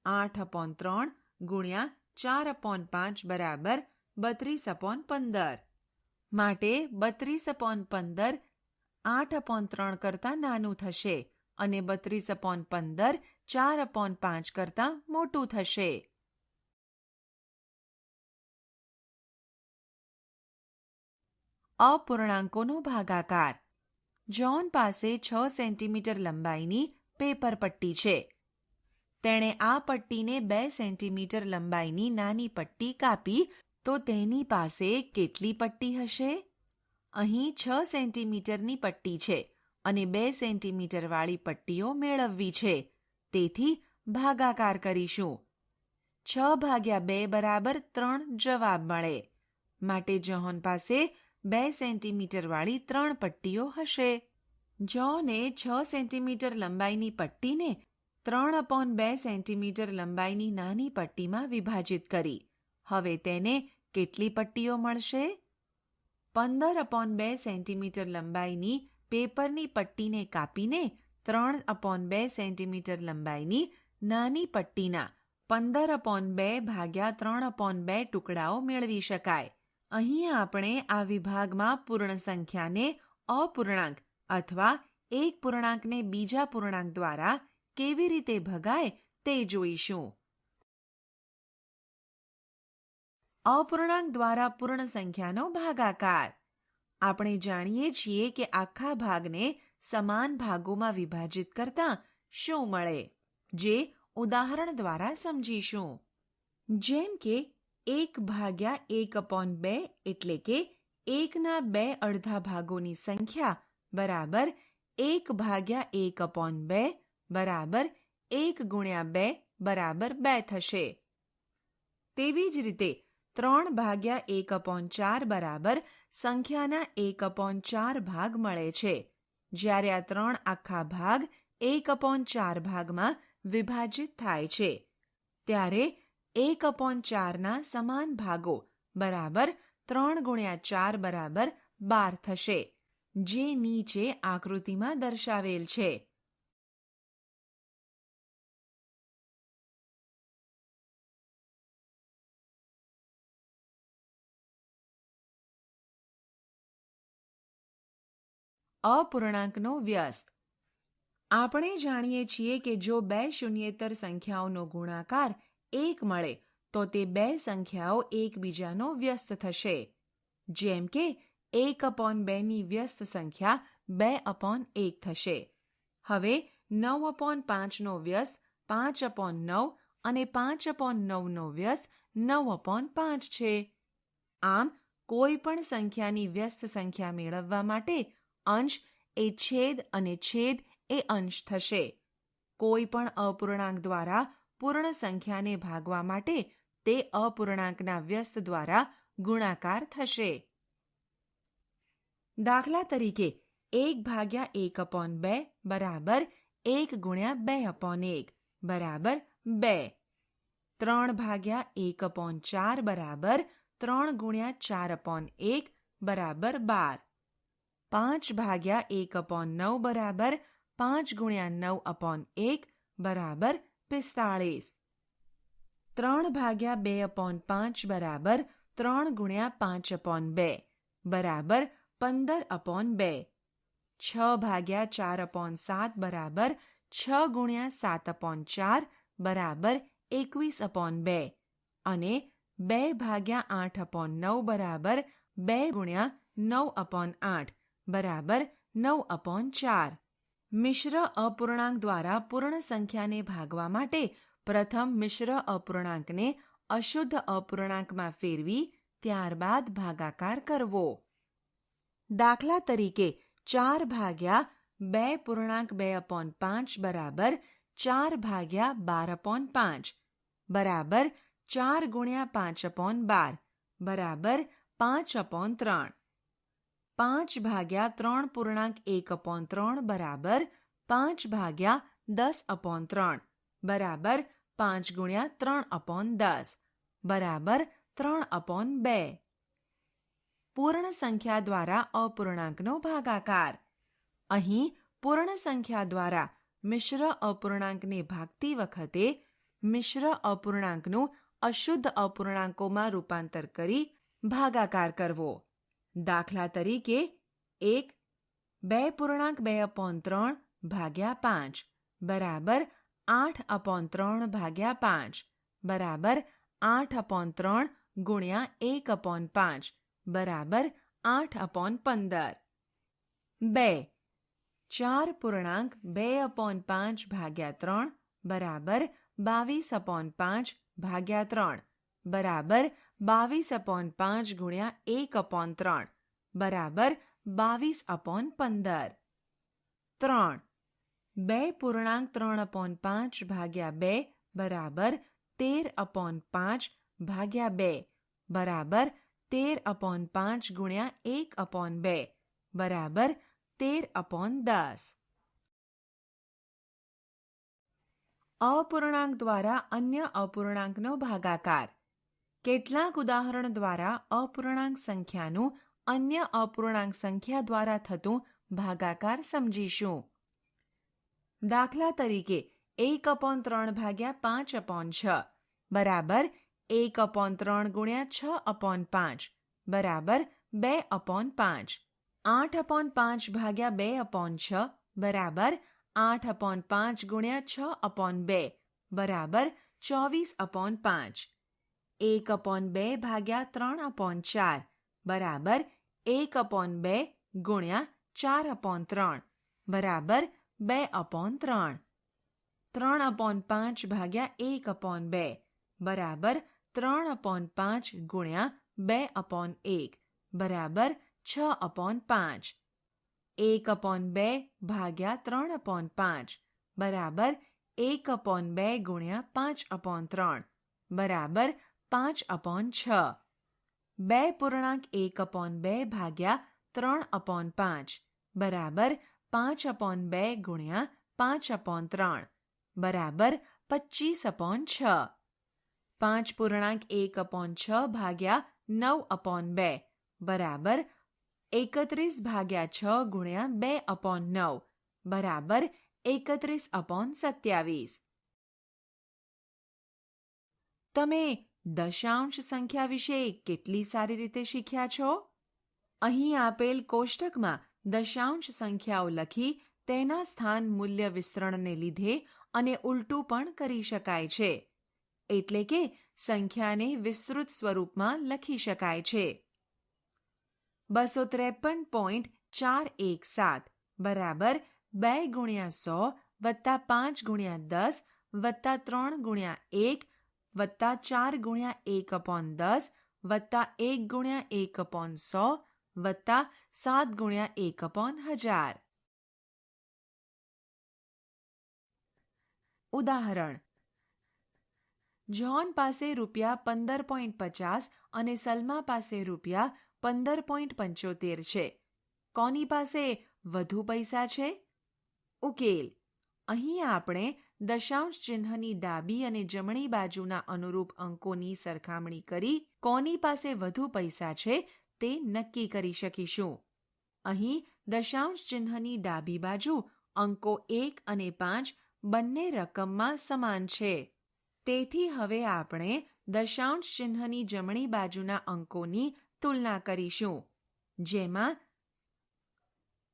8/3 ગુણ્યા 4/5 બરાબર 32/15. માટે 32/15 8/3 કરતાં નાનું થશે અને 32/15 4/5 કરતાં મોટું થશે. અપૂર્ણાંકોનો ભાગાકાર. જ્હોન પાસે 6 સેન્ટીમીટર લંબાઈની પેપર પટ્ટી છે. તેણે આ પટ્ટીને 2 સેન્ટીમીટર લંબાઈની નાની પટ્ટી કાપી તો તેની પાસે કેટલી પટ્ટી હશે? અહીં 6 સેન્ટીમીટરની પટ્ટી છે અને 2 સેન્ટીમીટરવાળી પટ્ટીઓ મેળવવી છે. તેથી ભાગાકાર કરીશું. 6/2 બરાબર 3 જવાબ મળે. માટે જહોન પાસે 2 સેન્ટીમીટરવાળી 3 પટ્ટીઓ હશે. જોને 6 સેન્ટીમીટર લંબાઈની પટ્ટીને 3/2 સેન્ટીમીટર લંબાઈની નાની પટ્ટીમાં વિભાજિત કરી. હવે તેને કેટલી પટ્ટીઓ મળશે? 15/2 સેન્ટીમીટર લંબાઈની પેપરની પટ્ટીને કાપીને 3/2 સેન્ટીમીટર લંબાઈની નાની પટ્ટીના 15/2 ભાગ્યા 3/2 ટુકડાઓ મેળવી શકાય. અહીં આપણે આ વિભાગમાં પૂર્ણ સંખ્યાને અપૂર્ણાંક અથવા એક પૂર્ણાંકને બીજા પૂર્ણાંક દ્વારા કેવી રીતે ભગાય તે જોઈશું. અપૂર્ણાંક દ્વારા પૂર્ણ સંખ્યાનો ભાગાકાર. આપણે જાણીએ છીએ કે આખા ભાગને સમાન ભાગોમાં વિભાજિત કરતા શું મળે, જે ઉદાહરણ દ્વારા સમજીશું. જેમ કે 1/1/2 એટલે કે 1ના 2 અડધા ભાગોની સંખ્યા બરાબર 1/1/2 બરાબર 1 × 2 બરાબર 2 થશે. તેવી જ રીતે 3/1/4 બરાબર સંખ્યાના 1/4 ભાગ મળે છે. જ્યારે આ 3 આખા ભાગ 1/4 ભાગમાં વિભાજિત થાય છે ત્યારે 1/4ના સમાન ભાગો બરાબર 3 × 4 બરાબર 12 થશે, જે નીચે આકૃતિમાં દર્શાવેલ છે. અપૂર્ણાંકનો વ્યસ્ત. આપણે જાણીએ છીએ કે જો 2 શૂન્યેતર સંખ્યાઓનો ગુણાકાર 1 મળે તો તે 2 સંખ્યાઓ એકબીજાનો વ્યસ્ત થશે. જેમ કે 1/2ની વ્યસ્ત સંખ્યા 2/1 થશે. હવે 9/5નો વ્યસ્ત 5/9 અને 5/9નો વ્યસ્ત 9/5 છે. આમ કોઈ પણ સંખ્યાની વ્યસ્ત સંખ્યા મેળવવા માટે અંશ એ છેદ અને છેદ એ અંશ થશે. કોઈ પણ અપૂર્ણાંક દ્વારા પૂર્ણ સંખ્યાને ભાગવા માટે તે અપૂર્ણાંકના વ્યસ્ત દ્વારા ગુણાકાર થશે. દાખલા તરીકે 1/1/2 બરાબર 1 × 2/1 બરાબર 2. 3/1/4 બરાબર 3 × 4/1 બરાબર 12. 5/1/9 બરાબર 5 × 9/1 બરાબર 45. 3/2/5 બરાબર 3 × 5/2 બરાબર 15/2. 6/4/7 બરાબર 6 × 7/4 બરાબર 21/2 અને 2/8/9 બરાબર 2 × 9/8 બરાબર 9/4. મિશ્ર અપૂર્ણાંક દ્વારા પૂર્ણ સંખ્યાને ભાગવા માટે પ્રથમ મિશ્ર અપૂર્ણાંકને અશુદ્ધ અપૂર્ણાંકમાં ફેરવી ત્યારબાદ ભાગાકાર કરવો. દાખલા તરીકે 4/2.2/5 બરાબર 4/12/5 બરાબર 4 × 5/12 બરાબર 5/3. 5/3.1/3 બરાબર 5/10/3 બરાબર 5 × 3/10 બરાબર 3/2. પૂર્ણ સંખ્યા દ્વારા અપૂર્ણાંકનો ભાગાકાર. અહીં પૂર્ણ સંખ્યા દ્વારા મિશ્ર અપૂર્ણાંકને ભાગતી વખતે મિશ્ર અપૂર્ણાંકનું અશુદ્ધ અપૂર્ણાંકોમાં રૂપાંતર કરી ભાગાકાર કરવો. દાખલા તરીકે 2.3 ભાગ્યા 5 બરાબર 8/3/5 બરાબર 8/3 ગુણ્યા 1/5 બરાબર 8/15. 2 4.2/5 ભાગ્યા 3 બરાબર 22/5 બરાબર 22/5 ગુણ્યા 1/3 બરાબર 22/15. 3. 2.3/5 ભાગ્યા 2 બરાબર 13/5 ભાગ્યા 2 બરાબર 13/5 ગુણ્યા 1/2 બરાબર 13/10. અપૂર્ણાંક દ્વારા અન્ય અપૂર્ણાંકનો ભાગાકાર. કેટલાક ઉદાહરણ દ્વારા અપૂર્ણાંક સંખ્યાનું અન્ય અપૂર્ણાંક સંખ્યા દ્વારા થતું ભાગાકાર સમજીશું. દાખલા તરીકે 1/3 ભાગ્યા 5/6 બરાબર 1/3 ગુણ્યા 6/5 બરાબર 2/5. 8/5 ભાગ્યા 2/6 બરાબર 8/5 ગુણ્યા 6/2 બરાબર 24/5. 1/2 ભાગ્યા 3/4 બરાબર 1/2 ગુણ્યા 4/3 બરાબર 2/3. 3/5 ભાગ્યા 1/2 બરાબર 3/5 ગુણ્યા 2/1 બરાબર 6/5. 1/2 ભાગ્યા 3/5 બરાબર 1/2 ગુણ્યા 5/3 બરાબર 5/6. 2.1/2 ભાગ્યા 3/5 બરાબર 5/2 ગુણ્યા 5/3 બરાબર 25/6. 5.1/6 ભાગ્યા 9/2 બરાબર 31/6 ગુણ્યા 2/9 બરાબર 31/27. તમે દશાંશ સંખ્યા વિશે કેટલી સારી રીતે શીખ્યા છો? અહીં આપેલ કોષ્ટકમાં દશાંશ સંખ્યાઓ લખી તેના સ્થાન મૂલ્ય વિસ્તરણને લીધે અને ઉલટું પણ કરી શકાય છે. એટલે કે સંખ્યાને વિસ્તૃત સ્વરૂપમાં લખી શકાય છે. 253.417 બરાબર 2 ગુણ્યા 100 વત્તા 5 ગુણ્યા 10 વત્તા 3 ગુણ્યા 1 વત્તા 4 ગુણ્યા 1/10 વત્તા 1 ગુણ્યા 1/100 વત્તા 7 ગુણ્યા 1/1000. ઉદાહરણ: જ્હોન પાસે રૂપિયા 15.50 અને સલમા પાસે રૂપિયા 15.75 છે. કોની પાસે વધુ પૈસા છે? ઉકેલ: અહીં આપણે દશાંશ ચિહ્નની ડાબી અને જમણી બાજુના અનુરૂપ અંકોની સરખામણી કરી કોની પાસે વધુ પૈસા છે તે નક્કી કરી શકીશું. અહીં દશાંશ ચિહ્નની ડાબી બાજુ અંકો 1 અને 5 બંને રકમમાં સમાન છે. તેથી હવે આપણે દશાંશ ચિહ્નની જમણી બાજુના અંકોની તુલના કરીશું, જેમાં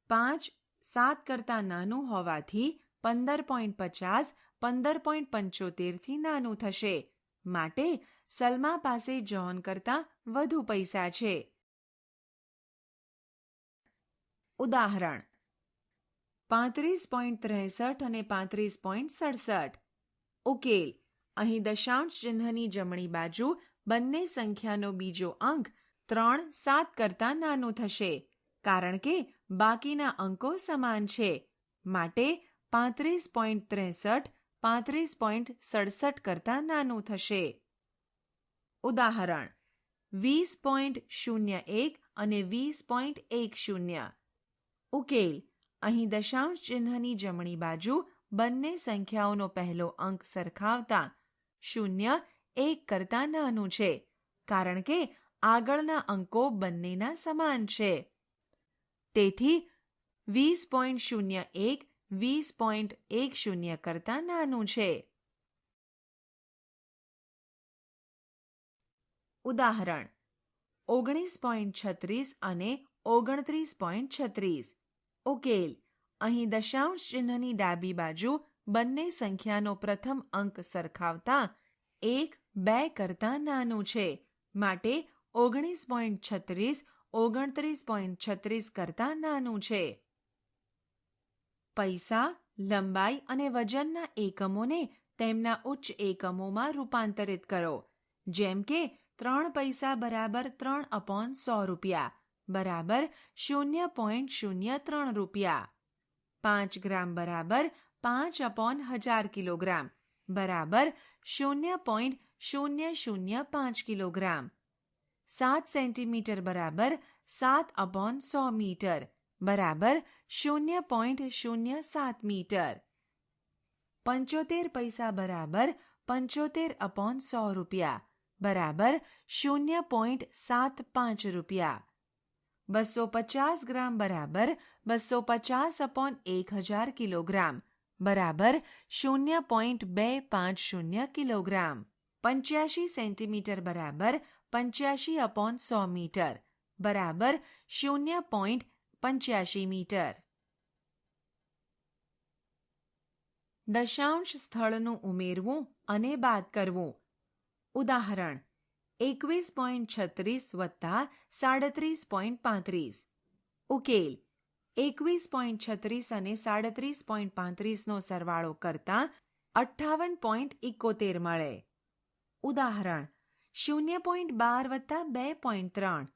5 7 કરતાં નાનું હોવાથી 15.50 15.75 થી નાનું થશે. માટે સલમા પાસે જ્હોન કરતાં વધુ પૈસા છે. ઉદાહરણ: 35.63 અને 35.67. ઉકેલ: અહીં દશાંશ ચિહ્નની જમણી બાજુ બંને સંખ્યાનો બીજો અંક 3 7 કરતાં નાનું થશે, કારણ કે બાકીના અંકો સમાન છે. માટે 35.63 35.67 કરતાં નાનું થશે. ઉદાહરણ: 20.01 અને 20.10. ઉકેલ: અહીં દશાંશ ચિહ્નની જમણી બાજુ બંને સંખ્યાઓનો પહેલો અંક સરખાવતા 0 1 કરતાં નાનું છે, કારણ કે આગળના અંકો બંનેના સમાન છે. તેથી 20.01 20.10 કરતાં નાનું છે. ઉદાહરણ: 19.36 અને 29.36. ઉકેલ: અહીં દશાંશ ચિહ્નની ડાબી બાજુ બંને સંખ્યાનો પ્રથમ અંક સરખાવતા 1 2 કરતાં નાનું છે. માટે 19.36 29.36 કરતાં નાનું છે. પૈસા, લંબાઈ અને વજનના એકમોને તેમના ઉચ્ચ એકમોમાં રૂપાંતરિત કરો. જેમ કે 3 પૈસા બરાબર 3/100 રૂપિયા બરાબર 0.03 રૂપિયા. 5 ગ્રામ બરાબર 5/1000 કિલોગ્રામ બરાબર 0.005 કિલોગ્રામ. 7 સેન્ટીમીટર બરાબર 7/100 મીટર બરાબર 0.07 મીટર. 75 પૈસા બરાબર 75/100 રૂપિયા બરાબર 0.75 રૂપિયા. 250 ગ્રામ બરાબર 250/1000 કિલોગ્રામ બરાબર 0.250 કિલોગ્રામ. 85 સેન્ટીમીટર બરાબર 85/100 મીટર બરાબર 0.85 મીટર. દશાંશ સ્થળનું ઉમેરવું અને બાદ કરવું. ઉદાહરણ 21.36 વત્તા 37.35. ઉકેલ 21.36 અને 37.35નો સરવાળો કરતાં 58.71 મળે. ઉદાહરણ 0.12 વત્તા 2.3.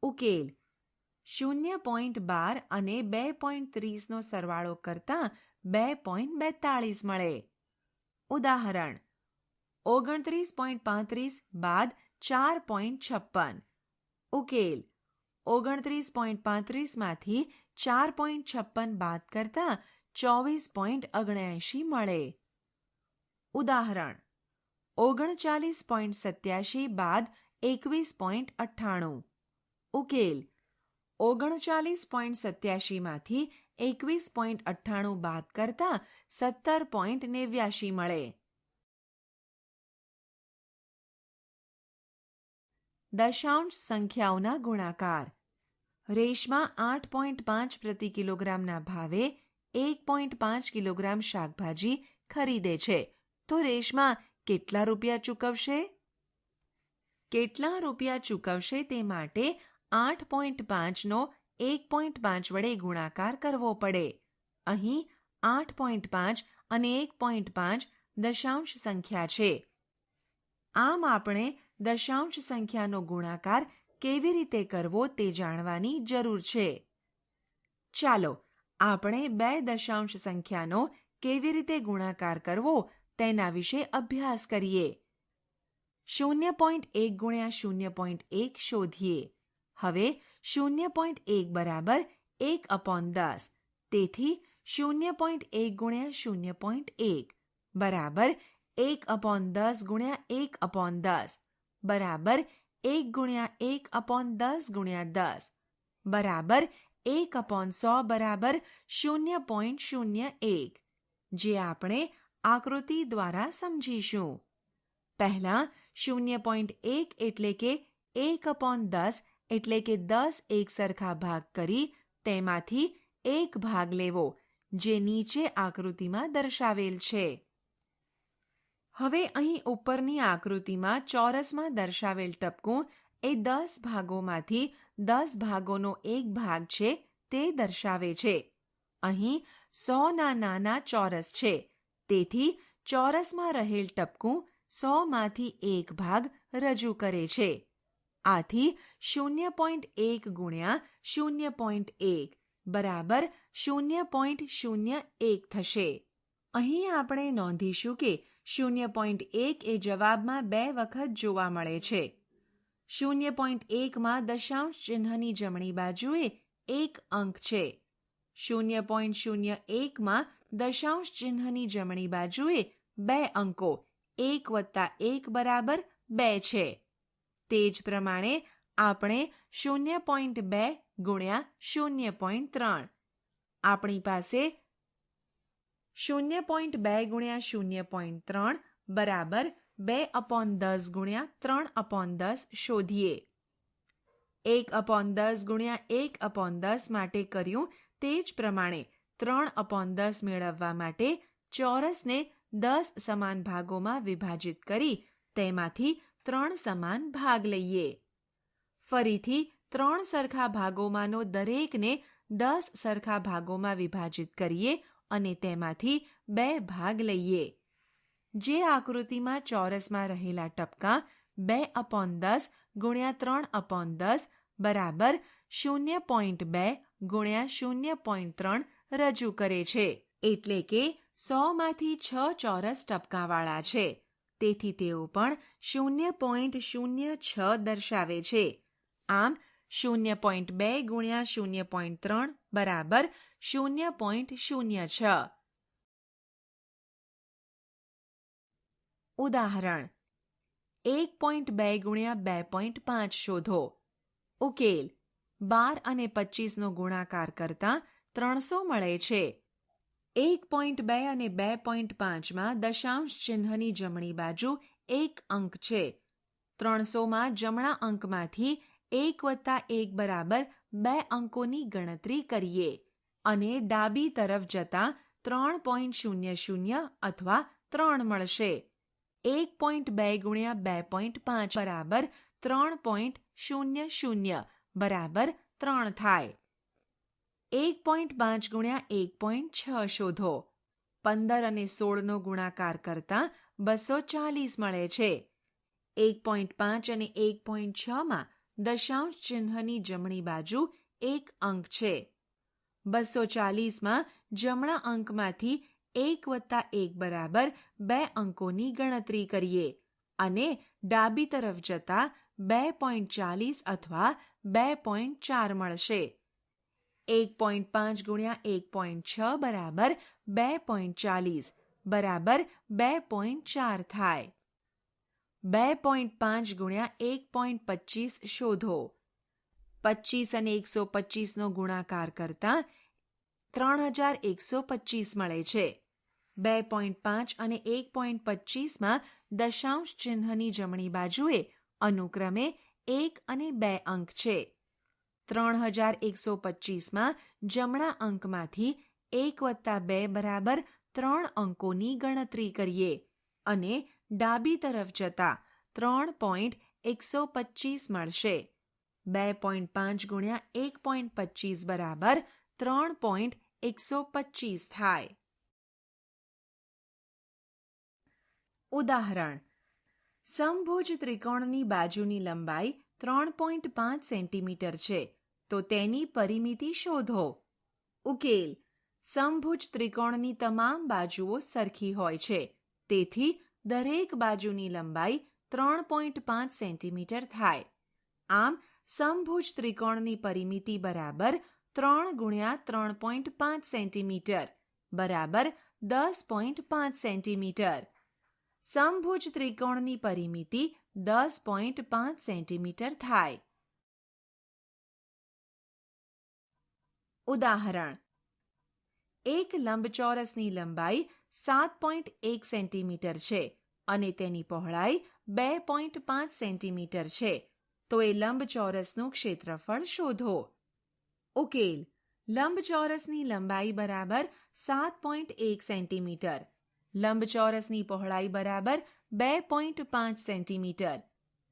ઉકેલ 0.12 અને 2.30નો સરવાળો કરતાં 2.42 મળે. ઉદાહરણ 29.35 બાદ 4.56. ઉકેલ 29.35 માંથી 4.56 બાદ કરતાં 24.79 મળે. ઉદાહરણ 39.87 બાદ 21.98. ઉકેલ 39.87 માંથી 21.98 બાદ કરતાં 17.89 મળે. દશાંશ સંખ્યાઓના ગુણાકાર. રેશમા 8.5 પ્રતિ કિલોગ્રામના ભાવે 1.5 કિલોગ્રામ શાકભાજી ખરીદે છે, તો રેશમા કેટલા રૂપિયા ચૂકવશે? કેટલા રૂપિયા ચૂકવશે તે માટે 8.5નો 1.5 વડે ગુણાકાર કરવો પડે. અહીં 8.5 અને 1.5 દશાંશ સંખ્યા છે. આમ આપણે દશાંશ સંખ્યાનો ગુણાકાર કેવી રીતે કરવો તે જાણવાની જરૂર છે. ચાલો આપણે બે દશાંશ સંખ્યાનો કેવી રીતે ગુણાકાર કરવો તેના વિશે અભ્યાસ કરીએ. 0.1 ગુણ્યા 0.1 શોધીએ. હવે 0.1 બરાબર 1/10. તેથી 0.1 ગુણ્યા 0.1 બરાબર 1/10 ગુણ્યા 1/10 બરાબર 1 ગુણ્યા 1/10 ગુણ્યા 10 બરાબર 1/100 બરાબર 0.01, જે આપણે આકૃતિ દ્વારા સમજીશું. પહેલા 0.1 એટલે કે 1/10 એટલે કે 10 એક સરખા ભાગ કરી તેમાંથી એક ભાગ લેવો, જે નીચે આકૃતિમાં દર્શાવેલ છે. હવે અહીં ઉપરની આકૃતિમાં ચોરસમાં દર્શાવેલ ટપકું એ 10 ભાગોમાંથી 10 ભાગોનો એક ભાગ છે તે દર્શાવે છે. અહીં 100ના નાના ચોરસ છે, તેથી ચોરસમાં રહેલ ટપકું 100માંથી એક ભાગ રજૂ કરે છે. આથી 0.1 ગુણ્યા 0.1 બરાબર 0.01 થશે. અહીં આપણે નોંધીશું કે 0.1 એ જવાબમાં 2 વખત જોવા મળે છે. 0.1માં દશાંશ ચિહ્નની જમણી બાજુએ એક અંક છે. 0.01માં દશાંશ ચિહ્નની જમણી બાજુએ 2 અંકો 1 વત્તા 1 બરાબર 2 છે. તે જ પ્રમાણે આપણે 0.2 ગુણ્યા 0.3. આપણી પાસે 0.2 ગુણ્યા 0.3 બરાબર 2/10 ગુણ્યા 3/10 શોધીએ. 1/10 ગુણ્યા 1/10 માટે કર્યું તે જ પ્રમાણે 3/10 મેળવવા માટે ચોરસને 10 સમાન ભાગોમાં વિભાજિત કરી તેમાંથી 3 સમાન ભાગ લઈએ. ફરીથી 3 સરખા ભાગોમાંનો દરેકને 10 સરખા ભાગોમાં વિભાજિત કરીએ અને તેમાંથી 2 ભાગ લઈએ. જે આકૃતિમાં ચોરસમાં રહેલા ટપકા 2/10 ગુણ્યા 3/10 બરાબર 0.2 ગુણ્યા 0.3 રજૂ કરે છે. એટલે કે 100માંથી 6 ચોરસ ટપકાવાળા છે. તેથી તેઓ પણ 0.06 દર્શાવે છે. આમ 0.2 ગુણ્યા 0.3 બરાબર 0.06. ઉદાહરણ 1.2 ગુણ્યા 2.5 શોધો. ઉકેલ 12 અને 25નો ગુણાકાર કરતા 300 મળે છે. 1.2 અને 2.5માં દશાંશ ચિહ્નની જમણી બાજુ 1 અંક છે. 300માં જમણા અંકમાંથી 1 વત્તા 1 બરાબર 2 અંકોની ગણતરી કરીએ અને ડાબી તરફ જતા 3.00 અથવા 3 મળશે. 1.2 ગુણ્યા 2.5 બરાબર 3.00 બરાબર 3 થાય. 1.5 ગુણ્યા 1.6 શોધો. 15 અને 16નો ગુણાકાર કરતા 240 મળે છે. 1.5 અને 1.6માં દશાંશ ચિહ્નની જમણી બાજુ 1 અંક છે. 240માં જમણા અંકમાંથી 1 વત્તા 1 બરાબર 2 અંકોની ગણતરી કરીએ અને ડાબી તરફ જતા 2.40 અથવા 2.4 મળશે. 1.5 ગુણ્યા 1.6 બરાબર 2.40 બરાબર 2.4 થાય. 2.5 ગુણ્યા 1.25 શોધો. 25 અને 125નો ગુણાકાર કરતા 3125 મળે છે. 2.5 અને 1.25માં દશાંશ ચિહ્નની જમણી બાજુએ અનુક્રમે 1 અને 2 અંક છે. 3125માં જમણા અંકમાંથી 1 વત્તા 2 બરાબર 3 અંકોની ગણતરી કરીએ અને ડાબી તરફ જતા 3.125 મળશે. 2.5 ગુણ્યા 1.25 બરાબર 3.125 થાય. ઉદાહરણ સમભુજ ત્રિકોણની બાજુની લંબાઈ 3.5 સેન્ટીમીટર છે તો તેની પરિમિતિ શોધો. ઉકેલ સમભુજ ત્રિકોણની તમામ બાજુઓ સરખી હોય છે. તેથી દરેક બાજુની લંબાઈ 3.5 સેન્ટીમીટર થાય. આમ સમભુજ ત્રિકોણની પરિમિતિ બરાબર 3 ગુણ્યા 3.5 સેન્ટીમીટર બરાબર 10.5 સેન્ટીમીટર. સમભુજ ત્રિકોણની પરિમિતિ 10.5 સેન્ટીમીટર થાય. ઉદાહરણ એક લંબચોરસની લંબાઈ 7.1 સેન્ટીમીટર છે અને તેની પહોળાઈ 2.5 સેન્ટીમીટર છે તો એ લંબચોરસનું ક્ષેત્રફળ શોધો. ઉકેલ લંબચોરસની લંબાઈ બરાબર 7.1 સેન્ટીમીટર, લંબચોરસની પહોળાઈ બરાબર 2.5 સેન્ટીમીટર,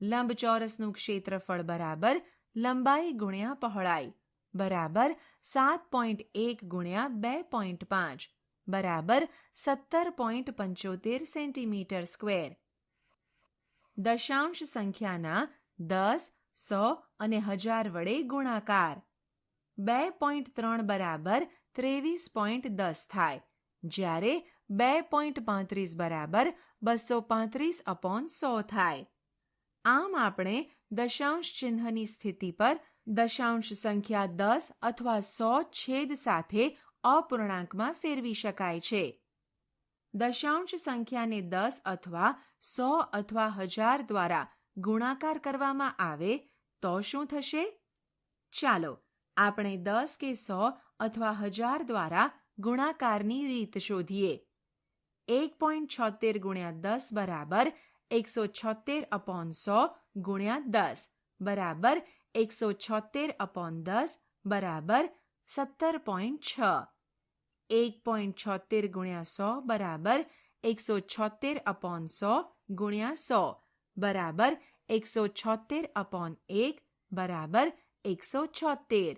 લંબચોરસનું ક્ષેત્રફળ બરાબર લંબાઈ ગુણ્યા પહોળાઈ બરાબર 7.1 ગુણ્યા 2.5 બરાબર 17.75 સેન્ટીમીટર સ્ક્વેર. દશાંશ સંખ્યાના 10, 100 અને 1000 વડે ગુણાકાર. 2.3 બરાબર 23.10 થાય, જ્યારે 2.35 બરાબર 235/100 થાય. આમ આપણે દશાંશ ચિહ્નની સ્થિતિ પર દશાંશ સંખ્યા 10 અથવા 100 છેદ સાથે અપૂર્ણાંકમાં ફેરવી શકાય છે. દશાંશ સંખ્યાને 10 અથવા 100 અથવા 1000 દ્વારા ગુણાકાર કરવામાં આવે તો શું થશે? ચાલો આપણે 10 કે 100 અથવા 1000 દ્વારા ગુણાકારની રીત શોધીએ. 1.76 ગુણ્યા 10 બરાબર 176/100 ગુણ્યા 10 બરાબર 176/10 બરાબર 17.6. 1.76 ગુણ્યા 100 બરાબર 176/100 ગુણ્યા 100 બરાબર 176/1 બરાબર 176.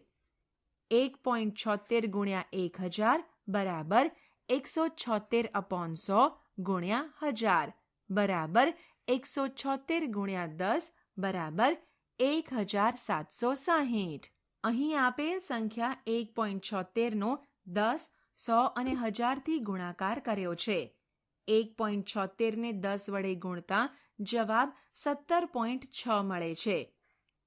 1.76 ગુણ્યા 1000 બરાબર 176/100 ગુણ્યા 1000 બરાબર 176 ગુણ્યા 10 બરાબર 1760. અહીં આપેલ સંખ્યા 1.76નો 10, 100 અને 1000થી ગુણાકાર કર્યો છે. 1.76ને 10 વડે ગુણતા જવાબ 17.6 મળે છે.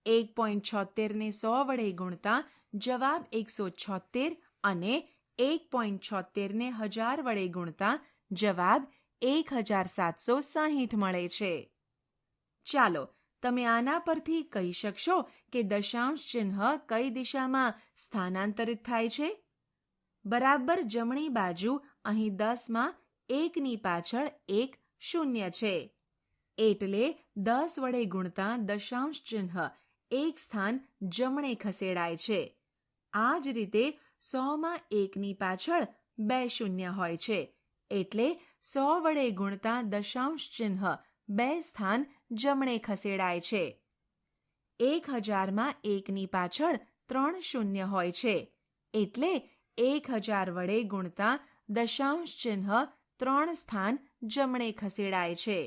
1.76ને 100 વડે ગુણતા જવાબ 176 અને 1.76ને 1000 વડે ગુણતા જવાબ 1760 મળે છે. ચાલો તમે આના પરથી કહી શકશો કે દશાંશ ચિહ્ન કઈ દિશામાં સ્થાનાંતરિત થાય છે? બરાબર જમણી બાજુ અહીં 10માં 1ની પાછળ 1 શૂન્ય છે. એટલે 10 વડે ગુણતા દશાંશ ચિહ્ન એક સ્થાન જમણે ખસેડાય છે. આ જ રીતે 100માં 1ની પાછળ 2 શૂન્ય હોય છે. એટલે 100 વડે ગુણતા દશાંશ ચિહ્ન 2 સ્થાન જમણે ખસેડાય છે. 1000માં 1ની પાછળ 3 શૂન્ય હોય છે. એટલે 1000 વડે ગુણતા દશાંશ ચિહ્ન 3 સ્થાન જમણે ખસેડાય છે.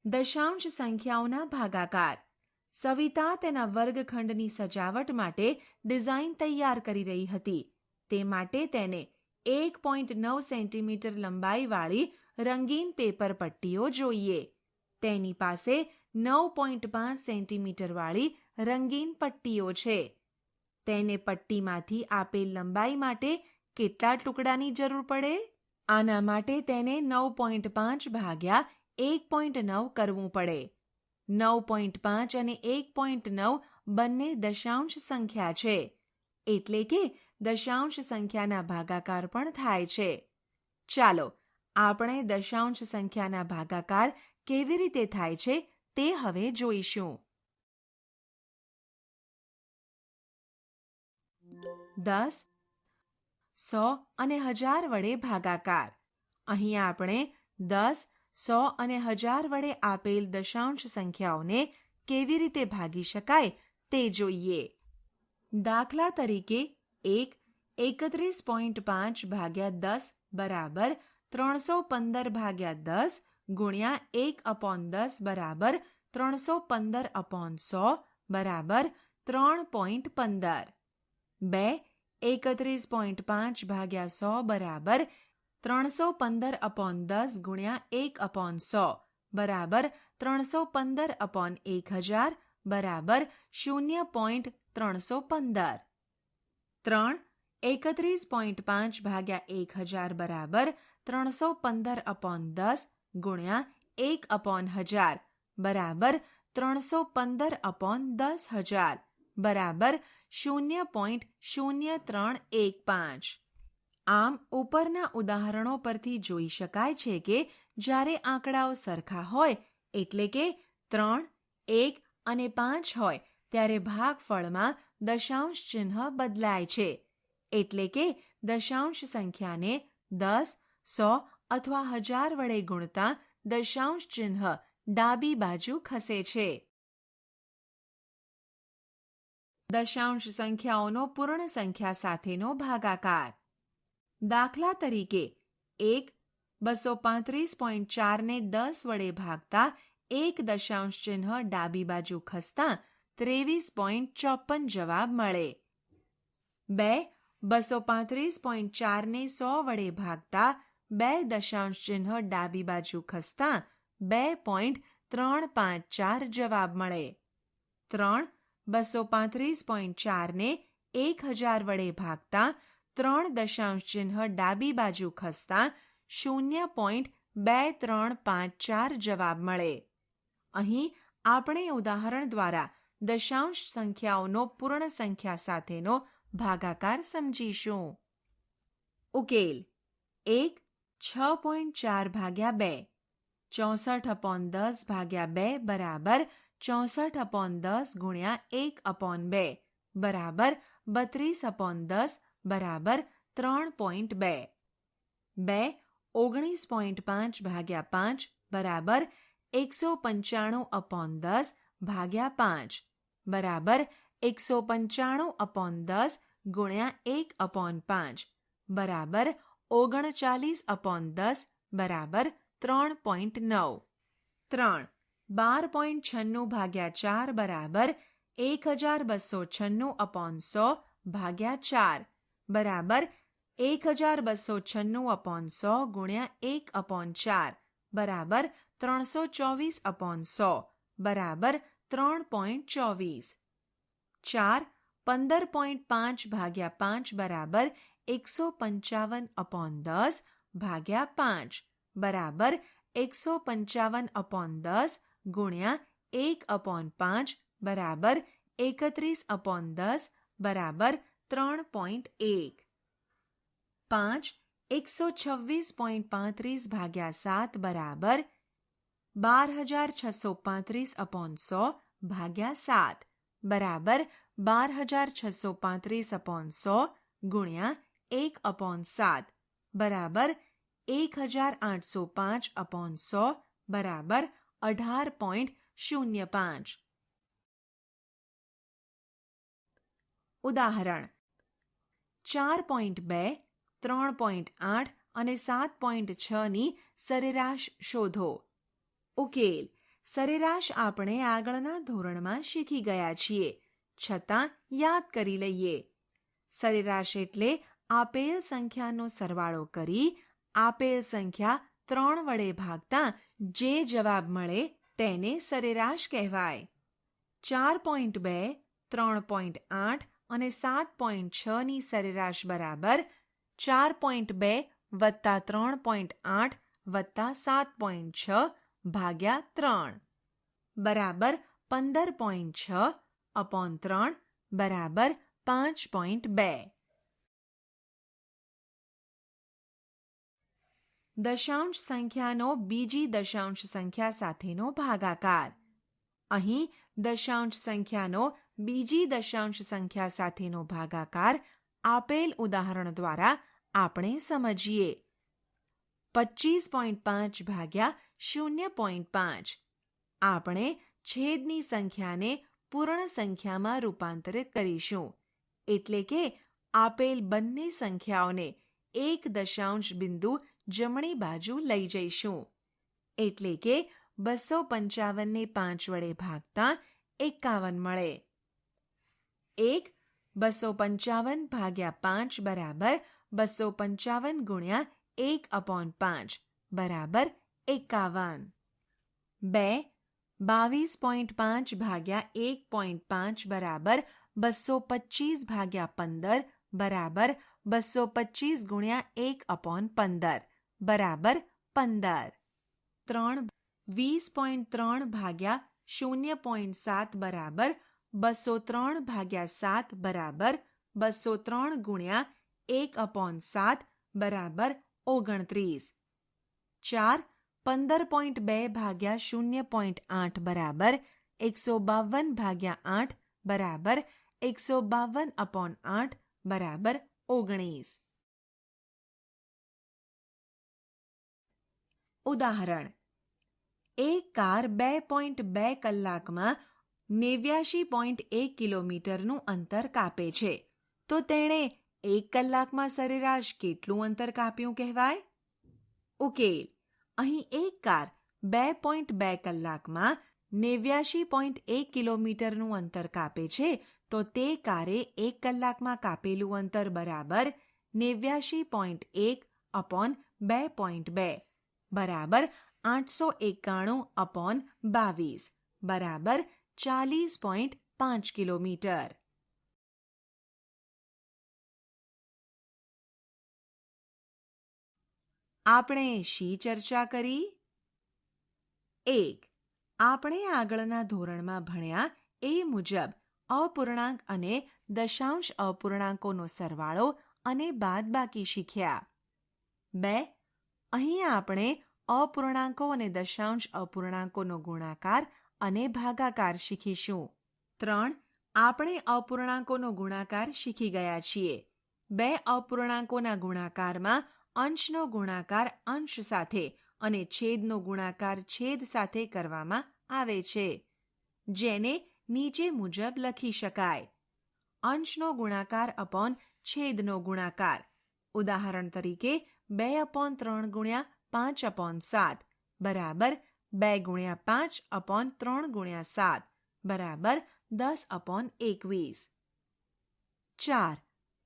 દશાંશ સંખ્યાઓના ભાગાકાર. સવિતા તેના વર્ગખંડની સજાવટ માટે ડિઝાઇન તૈયાર કરી રહી હતી. તે માટે તેને 1.9 સેન્ટીમીટર લંબાઈવાળી રંગીન પેપર પટ્ટીઓ જોઈએ. તેની પાસે 9.5 સેન્ટીમીટરવાળી રંગીન પટ્ટીઓ છે. તેને પટ્ટીમાંથી આપેલ લંબાઈ માટે કેટલા ટુકડાની જરૂર પડે? આના માટે તેને 9.5 ભાગ્યા 1.9 કરવું પડે. 9.5 અને 1.9 બંને દશાંશ સંખ્યા છે. એટલે કે દશાંશ સંખ્યાના ભાગાકાર પણ થાય છે. ચાલો આપણે દશાંશ સંખ્યાના ભાગાકાર કેવી રીતે થાય છે તે હવે જોઈશું. 10, 100 અને 1000 વડે ભાગાકાર. અહીં આપણે 10, 100 અને 1000 વડે આપેલ દશાંશ સંખ્યાઓને કેવી રીતે ભાગી શકાય તે જોઈએ. દાખલા તરીકે 1 31.5 ભાગ્યા 10 બરાબર 315/10 ગુણ્યા 1/10 બરાબર 315/100 બરાબર 3.15. 2 31.5 ભાગ્યા 100 બરાબર 315/10 ગુણ્યા 1/100 બરાબર 315/1000 બરાબર 0.315. 3 31.5 ભાગ્યા 1000 બરાબર 315/10 ગુણ્યા 1/1000 બરાબર 315/10000 બરાબર 0.0315. આમ ઉપરના ઉદાહરણો પરથી જોઈ શકાય છે કે જ્યારે આંકડાઓ સરખા હોય એટલે કે 3, 1 અને 5 હોય ત્યારે ભાગફળમાં દશાંશ ચિહ્ન બદલાય છે. એટલે કે દશાંશ સંખ્યાને 10, 100 અથવા 1000 વડે ગુણતા દશાંશ ચિહ્ન ડાબી બાજુ ખસે છે. દશાંશ સંખ્યાઓનો પૂર્ણ સંખ્યા સાથેનો ભાગાકાર. દાખલા તરીકે 1 235.4 ને 10 વડે ભાગતા એક દશાંશ ચિહ્ન ડાબી બાજુ ખસતા 23.54 જવાબ મળે. 2 235.4 ને 100 વડે ભાગતા બે દશાંશ ચિહ્ન ડાબી બાજુ ખસતા 2.354 જવાબ મળે. 3 235.4 ને 1000 વડે ભાગતા 3 દશાંશ ચિહ્ન ડાબી બાજુ ખસતા 0.2354 જવાબ મળે. અહીં આપણે ઉદાહરણ દ્વારા દશાંશ સંખ્યાઓનો પૂર્ણ સંખ્યા સાથેનો ભાગાકાર સમજીશું. ઉકેલ 1 6.4 ભાગ્યા 2 64/10 ભાગ્યા 2 બરાબર 64/10 ગુણ્યા 1/2 બરાબર 32/10 બરાબર 3.2. 2 19.5 ભાગ્યા 5 બરાબર 195/10 ભાગ્યા 5 બરાબર 195/10 ગુણ્યા 1/5 બરાબર 39/10 બરાબર 3.9. 3. 12.96 બરાબર 1296/100 ભાગ્યા 4 બરાબર 1296/100 ગુણ્યા 1/4 બરાબર 324/100 બરાબર 3.24. 4. 15.5 ભાગ્યા 5 બરાબર 155/10 ભાગ્યા 5 બરાબર 155/10 ગુણ્યા 1/5 બરાબર 31/10 બરાબર 3.1. 5. 126.35 ભાગ્યા 7 બરાબર 12,635/100 ભાગ્યા 7 બરાબર 12,635/100 ગુણ્યા 1/7 બરાબર 1,805/100 બરાબર 18.05. ઉદાહરણ 4.2, 3.8 અને 7.6 ની સરેરાશ શોધો. ઉકેલ. સરેરાશ આપણે આગળના ધોરણમાં શીખી ગયા છીએ, છતાં યાદ કરી લઈએ. સરેરાશ એટલે આપેલ સંખ્યાનો સરવાળો કરી આપેલ સંખ્યા 3 વડે ભાગતા જે જવાબ મળે તેને સરેરાશ કહેવાય. 4.2, 3.8 અને 7.6 ની સરેરાશ બરાબર 4.2 વત્તા 3.8 વત્તા 7.6 ભાગ્યા 3 બરાબર 15.6/3 બરાબર 5.2. દશાંશ સંખ્યાનો બીજી દશાંશ સંખ્યા સાથેનો ભાગાકાર. અહીં દશાંશ સંખ્યાનો બીજી દશાંશ સંખ્યા સાથેનો ભાગાકાર આપેલ ઉદાહરણ દ્વારા આપણે સમજીએ. 25.5 ભાગ્યા 0.5. આપણે છેદની સંખ્યાને પૂર્ણ સંખ્યામાં રૂપાંતરિત કરીશું, એટલે કે આપેલ બંને સંખ્યાઓને એક દશાંશ બિંદુ જમણી બાજુ લઈ જઈશું. એટલે કે 255 ને 5 વડે ભાગતા 51 મળે. 1. 255 ભાગ્યા 5 બરાબર 255 ગુણ્યા 1/5 બરાબર 51. 2. 22.5 ભાગ્યા 1.5 બરાબર 225 ભાગ્યા 15 બરાબર 225 ગુણ્યા 1/15 બરાબર 15. 3. 20.3 ભાગ્યા 0.7 બરાબર 203 ભાગ્યા 7 બરાબર 203 ગુણ્યા 1/7 બરાબર 29. 4. 15.2 ભાગ્યા 0.8 બરાબર 152 ભાગ્યા 8 બરાબર 152/8 બરાબર 19. ઉદાહરણ. એક કાર 2.2 કલાકમાં 89.1 કિલોમીટરનું અંતર કાપે છે, તો તેણે 1 કલાકમાં સરેરાશ કેટલું અંતર કાપ્યું કહેવાય? ઉકેલ. અહીં એક કાર 2.2 કલાકમાં 89.1 કિલોમીટરનું અંતર કાપે છે, તો તે કારે 1 કલાકમાં કાપેલું અંતર બરાબર 89.1/2.2 બરાબર 891/22 બરાબર 40.5 કિલોમીટર. આપણે શી ચર્ચા કરી? 1. આપણે આગળના ધોરણમાં ભણ્યા એ મુજબ અપૂર્ણાંક અને દશાંશ અપૂર્ણાંકોનો સરવાળો અને બાદબાકી શીખ્યા. 2. અહીં આપણે અપૂર્ણાંકો અને દશાંશ અપૂર્ણાંકોનો ગુણાકાર અને ભાગાકાર શીખીશું. 3. આપણે અપૂર્ણાંકોનો ગુણાકાર શીખી ગયા છીએ. 2 અપૂર્ણાંકોના ગુણાકારમાં અંશનો ગુણાકાર અંશ સાથે અને છેદનો ગુણાકાર છેદ સાથે કરવામાં આવે છે, જેને નીચે મુજબ લખી શકાય. અંશનો ગુણાકાર અપોન છેદનો ગુણાકાર. ઉદાહરણ તરીકે 2/3 ગુણ્યા 5/7 બરાબર 2 ગુણ્યા 5 અપોન 3 ગુણ્યા 7 બરાબર 10/21. 4.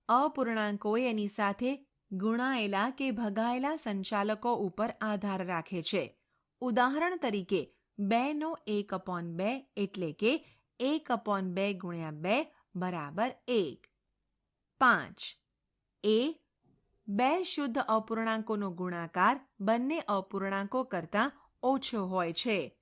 અપૂર્ણાંકો એની સાથે ગુણાયેલા કે ભગાયેલા સંચાલકો ઉપર આધાર રાખે છે. ઉદાહરણ તરીકે 2 નો 1/2 એટલે કે 1/2 ગુણ્યા 2 બરાબર 1. 5. એ 2 શુદ્ધ અપૂર્ણાંકોનો ગુણાકાર બંને અપૂર્ણાંકો કરતાં ઓછો હોય છે.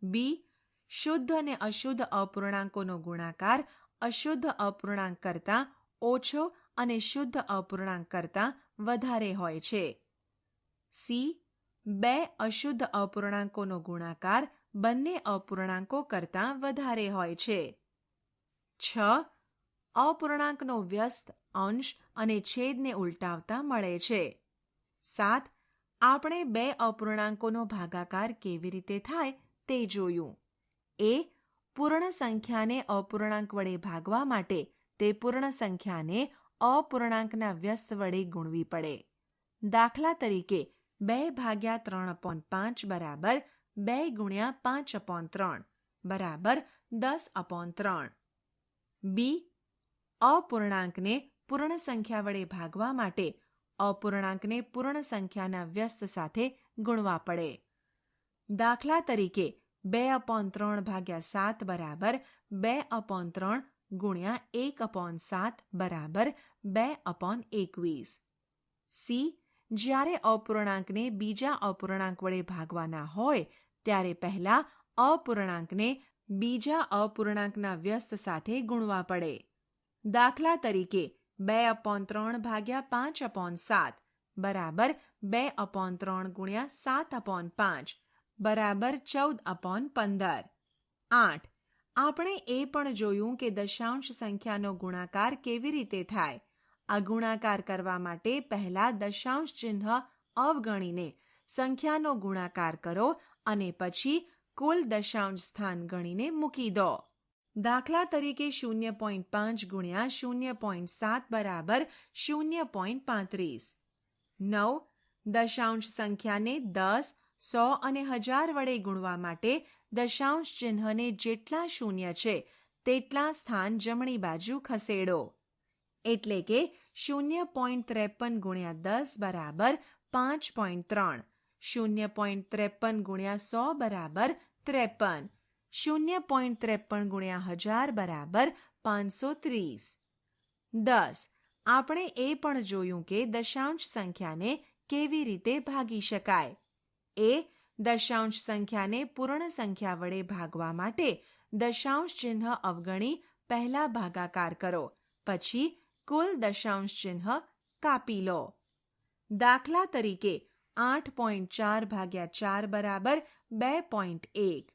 બી. શુદ્ધ અને અશુદ્ધ અપૂર્ણાંકોનો ગુણાકાર અશુદ્ધ અપૂર્ણાંક કરતાં ઓછો અને શુદ્ધ અપૂર્ણાંક કરતાં વધારે હોય છે. સી. 2 અશુદ્ધ અપૂર્ણાંકોનો ગુણાકાર બંને અપૂર્ણાંકો કરતાં વધારે હોય છે. 6. અપૂર્ણાંકનો વ્યસ્ત અંશ અને છેદને ઉલટાવતા મળે છે. 7. આપણે 2 અપૂર્ણાંકોનો ભાગાકાર કેવી રીતે થાય તે જોયું. એ. પૂર્ણ સંખ્યાને અપૂર્ણાંક વડે ભાગવા માટે તે પૂર્ણ સંખ્યાને અપૂર્ણાંકના વ્યસ્ત વડે ગુણવી પડે. દાખલા તરીકે 2/3/5 બરાબર 2 ગુણ્યા 5/3 બરાબર 10/3. બી. અપૂર્ણાંકને પૂર્ણ સંખ્યા વડે ભાગવા માટે અપૂર્ણાંકને પૂર્ણ સંખ્યાના વ્યસ્ત સાથે ગુણવા પડે. દાખલા તરીકે 2/3/7 બરાબર 2/3 ગુણ્યા 1/7 બરાબર 2/21. સી. જ્યારે અપૂર્ણાંકને બીજા અપૂર્ણાંક વડે ભાગવાના હોય ત્યારે પહેલા અપૂર્ણાંકને બીજા અપૂર્ણાંકના વ્યસ્ત સાથે ગુણવા પડે. દાખલા તરીકે 2/3/5/7 બરાબર 2/3 ગુણ્યા 7/5 બરાબર 14/15. 8. આપણે એ પણ જોયું કે દશાંશ સંખ્યાનો ગુણાકાર કેવી રીતે થાય. આ ગુણાકાર કરવા માટે પહેલા દશાંશ ચિહ્ન અવગણીને સંખ્યાનો ગુણાકાર કરો અને પછી કુલ દશાંશ સ્થાન ગણીને મૂકી દો. દાખલા તરીકે 0.5 ગુણ્યા 0.7 બરાબર 0.35. 9. દશાંશ સંખ્યાને 10, 100 અને 1000 વડે ગુણવા માટે દશાંશ ચિહ્નને જેટલા શૂન્ય છે તેટલા સ્થાન જમણી બાજુ ખસેડો. એટલે કે 0.53 ગુણ્યા 10 બરાબર 5.3, 0.53 ગુણ્યા 100 બરાબર 53, 0.53 ગુણ્યા 1000 બરાબર 530. 10. આપણે એ પણ જોયું કે દશાંશ સંખ્યાને કેવી રીતે ભાગી શકાય. એ. દશાંશ સંખ્યાને પૂર્ણ સંખ્યા વડે ભાગવા માટે દશાંશ ચિહ્ન અવગણી પહેલા ભાગાકાર કરો, પછી કુલ દશાંશ ચિહ્ન કાપી લો. દાખલા તરીકે 8.4/4 બરાબર 2.1.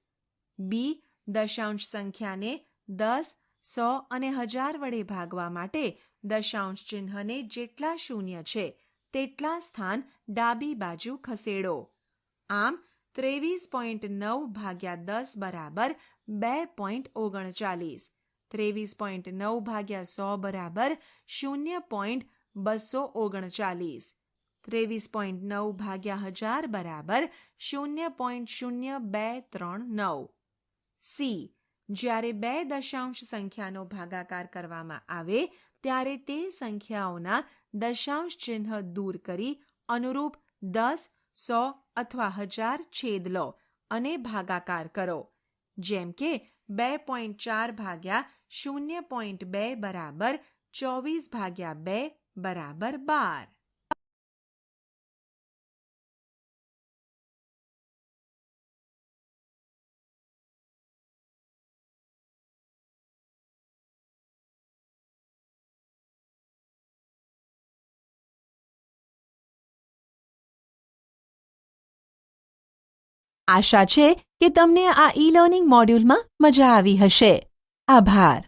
બી. દશાંશ સંખ્યાને 10, 100 અને 1000 વડે ભાગવા માટે દશાંશ ચિહ્નને જેટલા શૂન્ય છે તેટલા સ્થાન ડાબી બાજુ ખસેડો. આમ 23.9/10 બરાબર 2.39, 23.9/100 બરાબર 0.239, 23.9/1000 બરાબર 0.0239. સી. જ્યારે 2 દશાંશ સંખ્યાનો ભાગાકાર કરવામાં આવે ત્યારે તે સંખ્યાઓના દશાંશ ચિહ્ન દૂર કરી અનુરૂપ 10, 100 અથવા 1000 છેદ લો અને ભાગાકાર કરો. જેમ કે 2.4/0.2 બરાબર 24/2 બરાબર 12. આશા છે કે તમને આ ઈ લર્નિંગ મોડ્યુલમાં મજા આવી હશે. આભાર.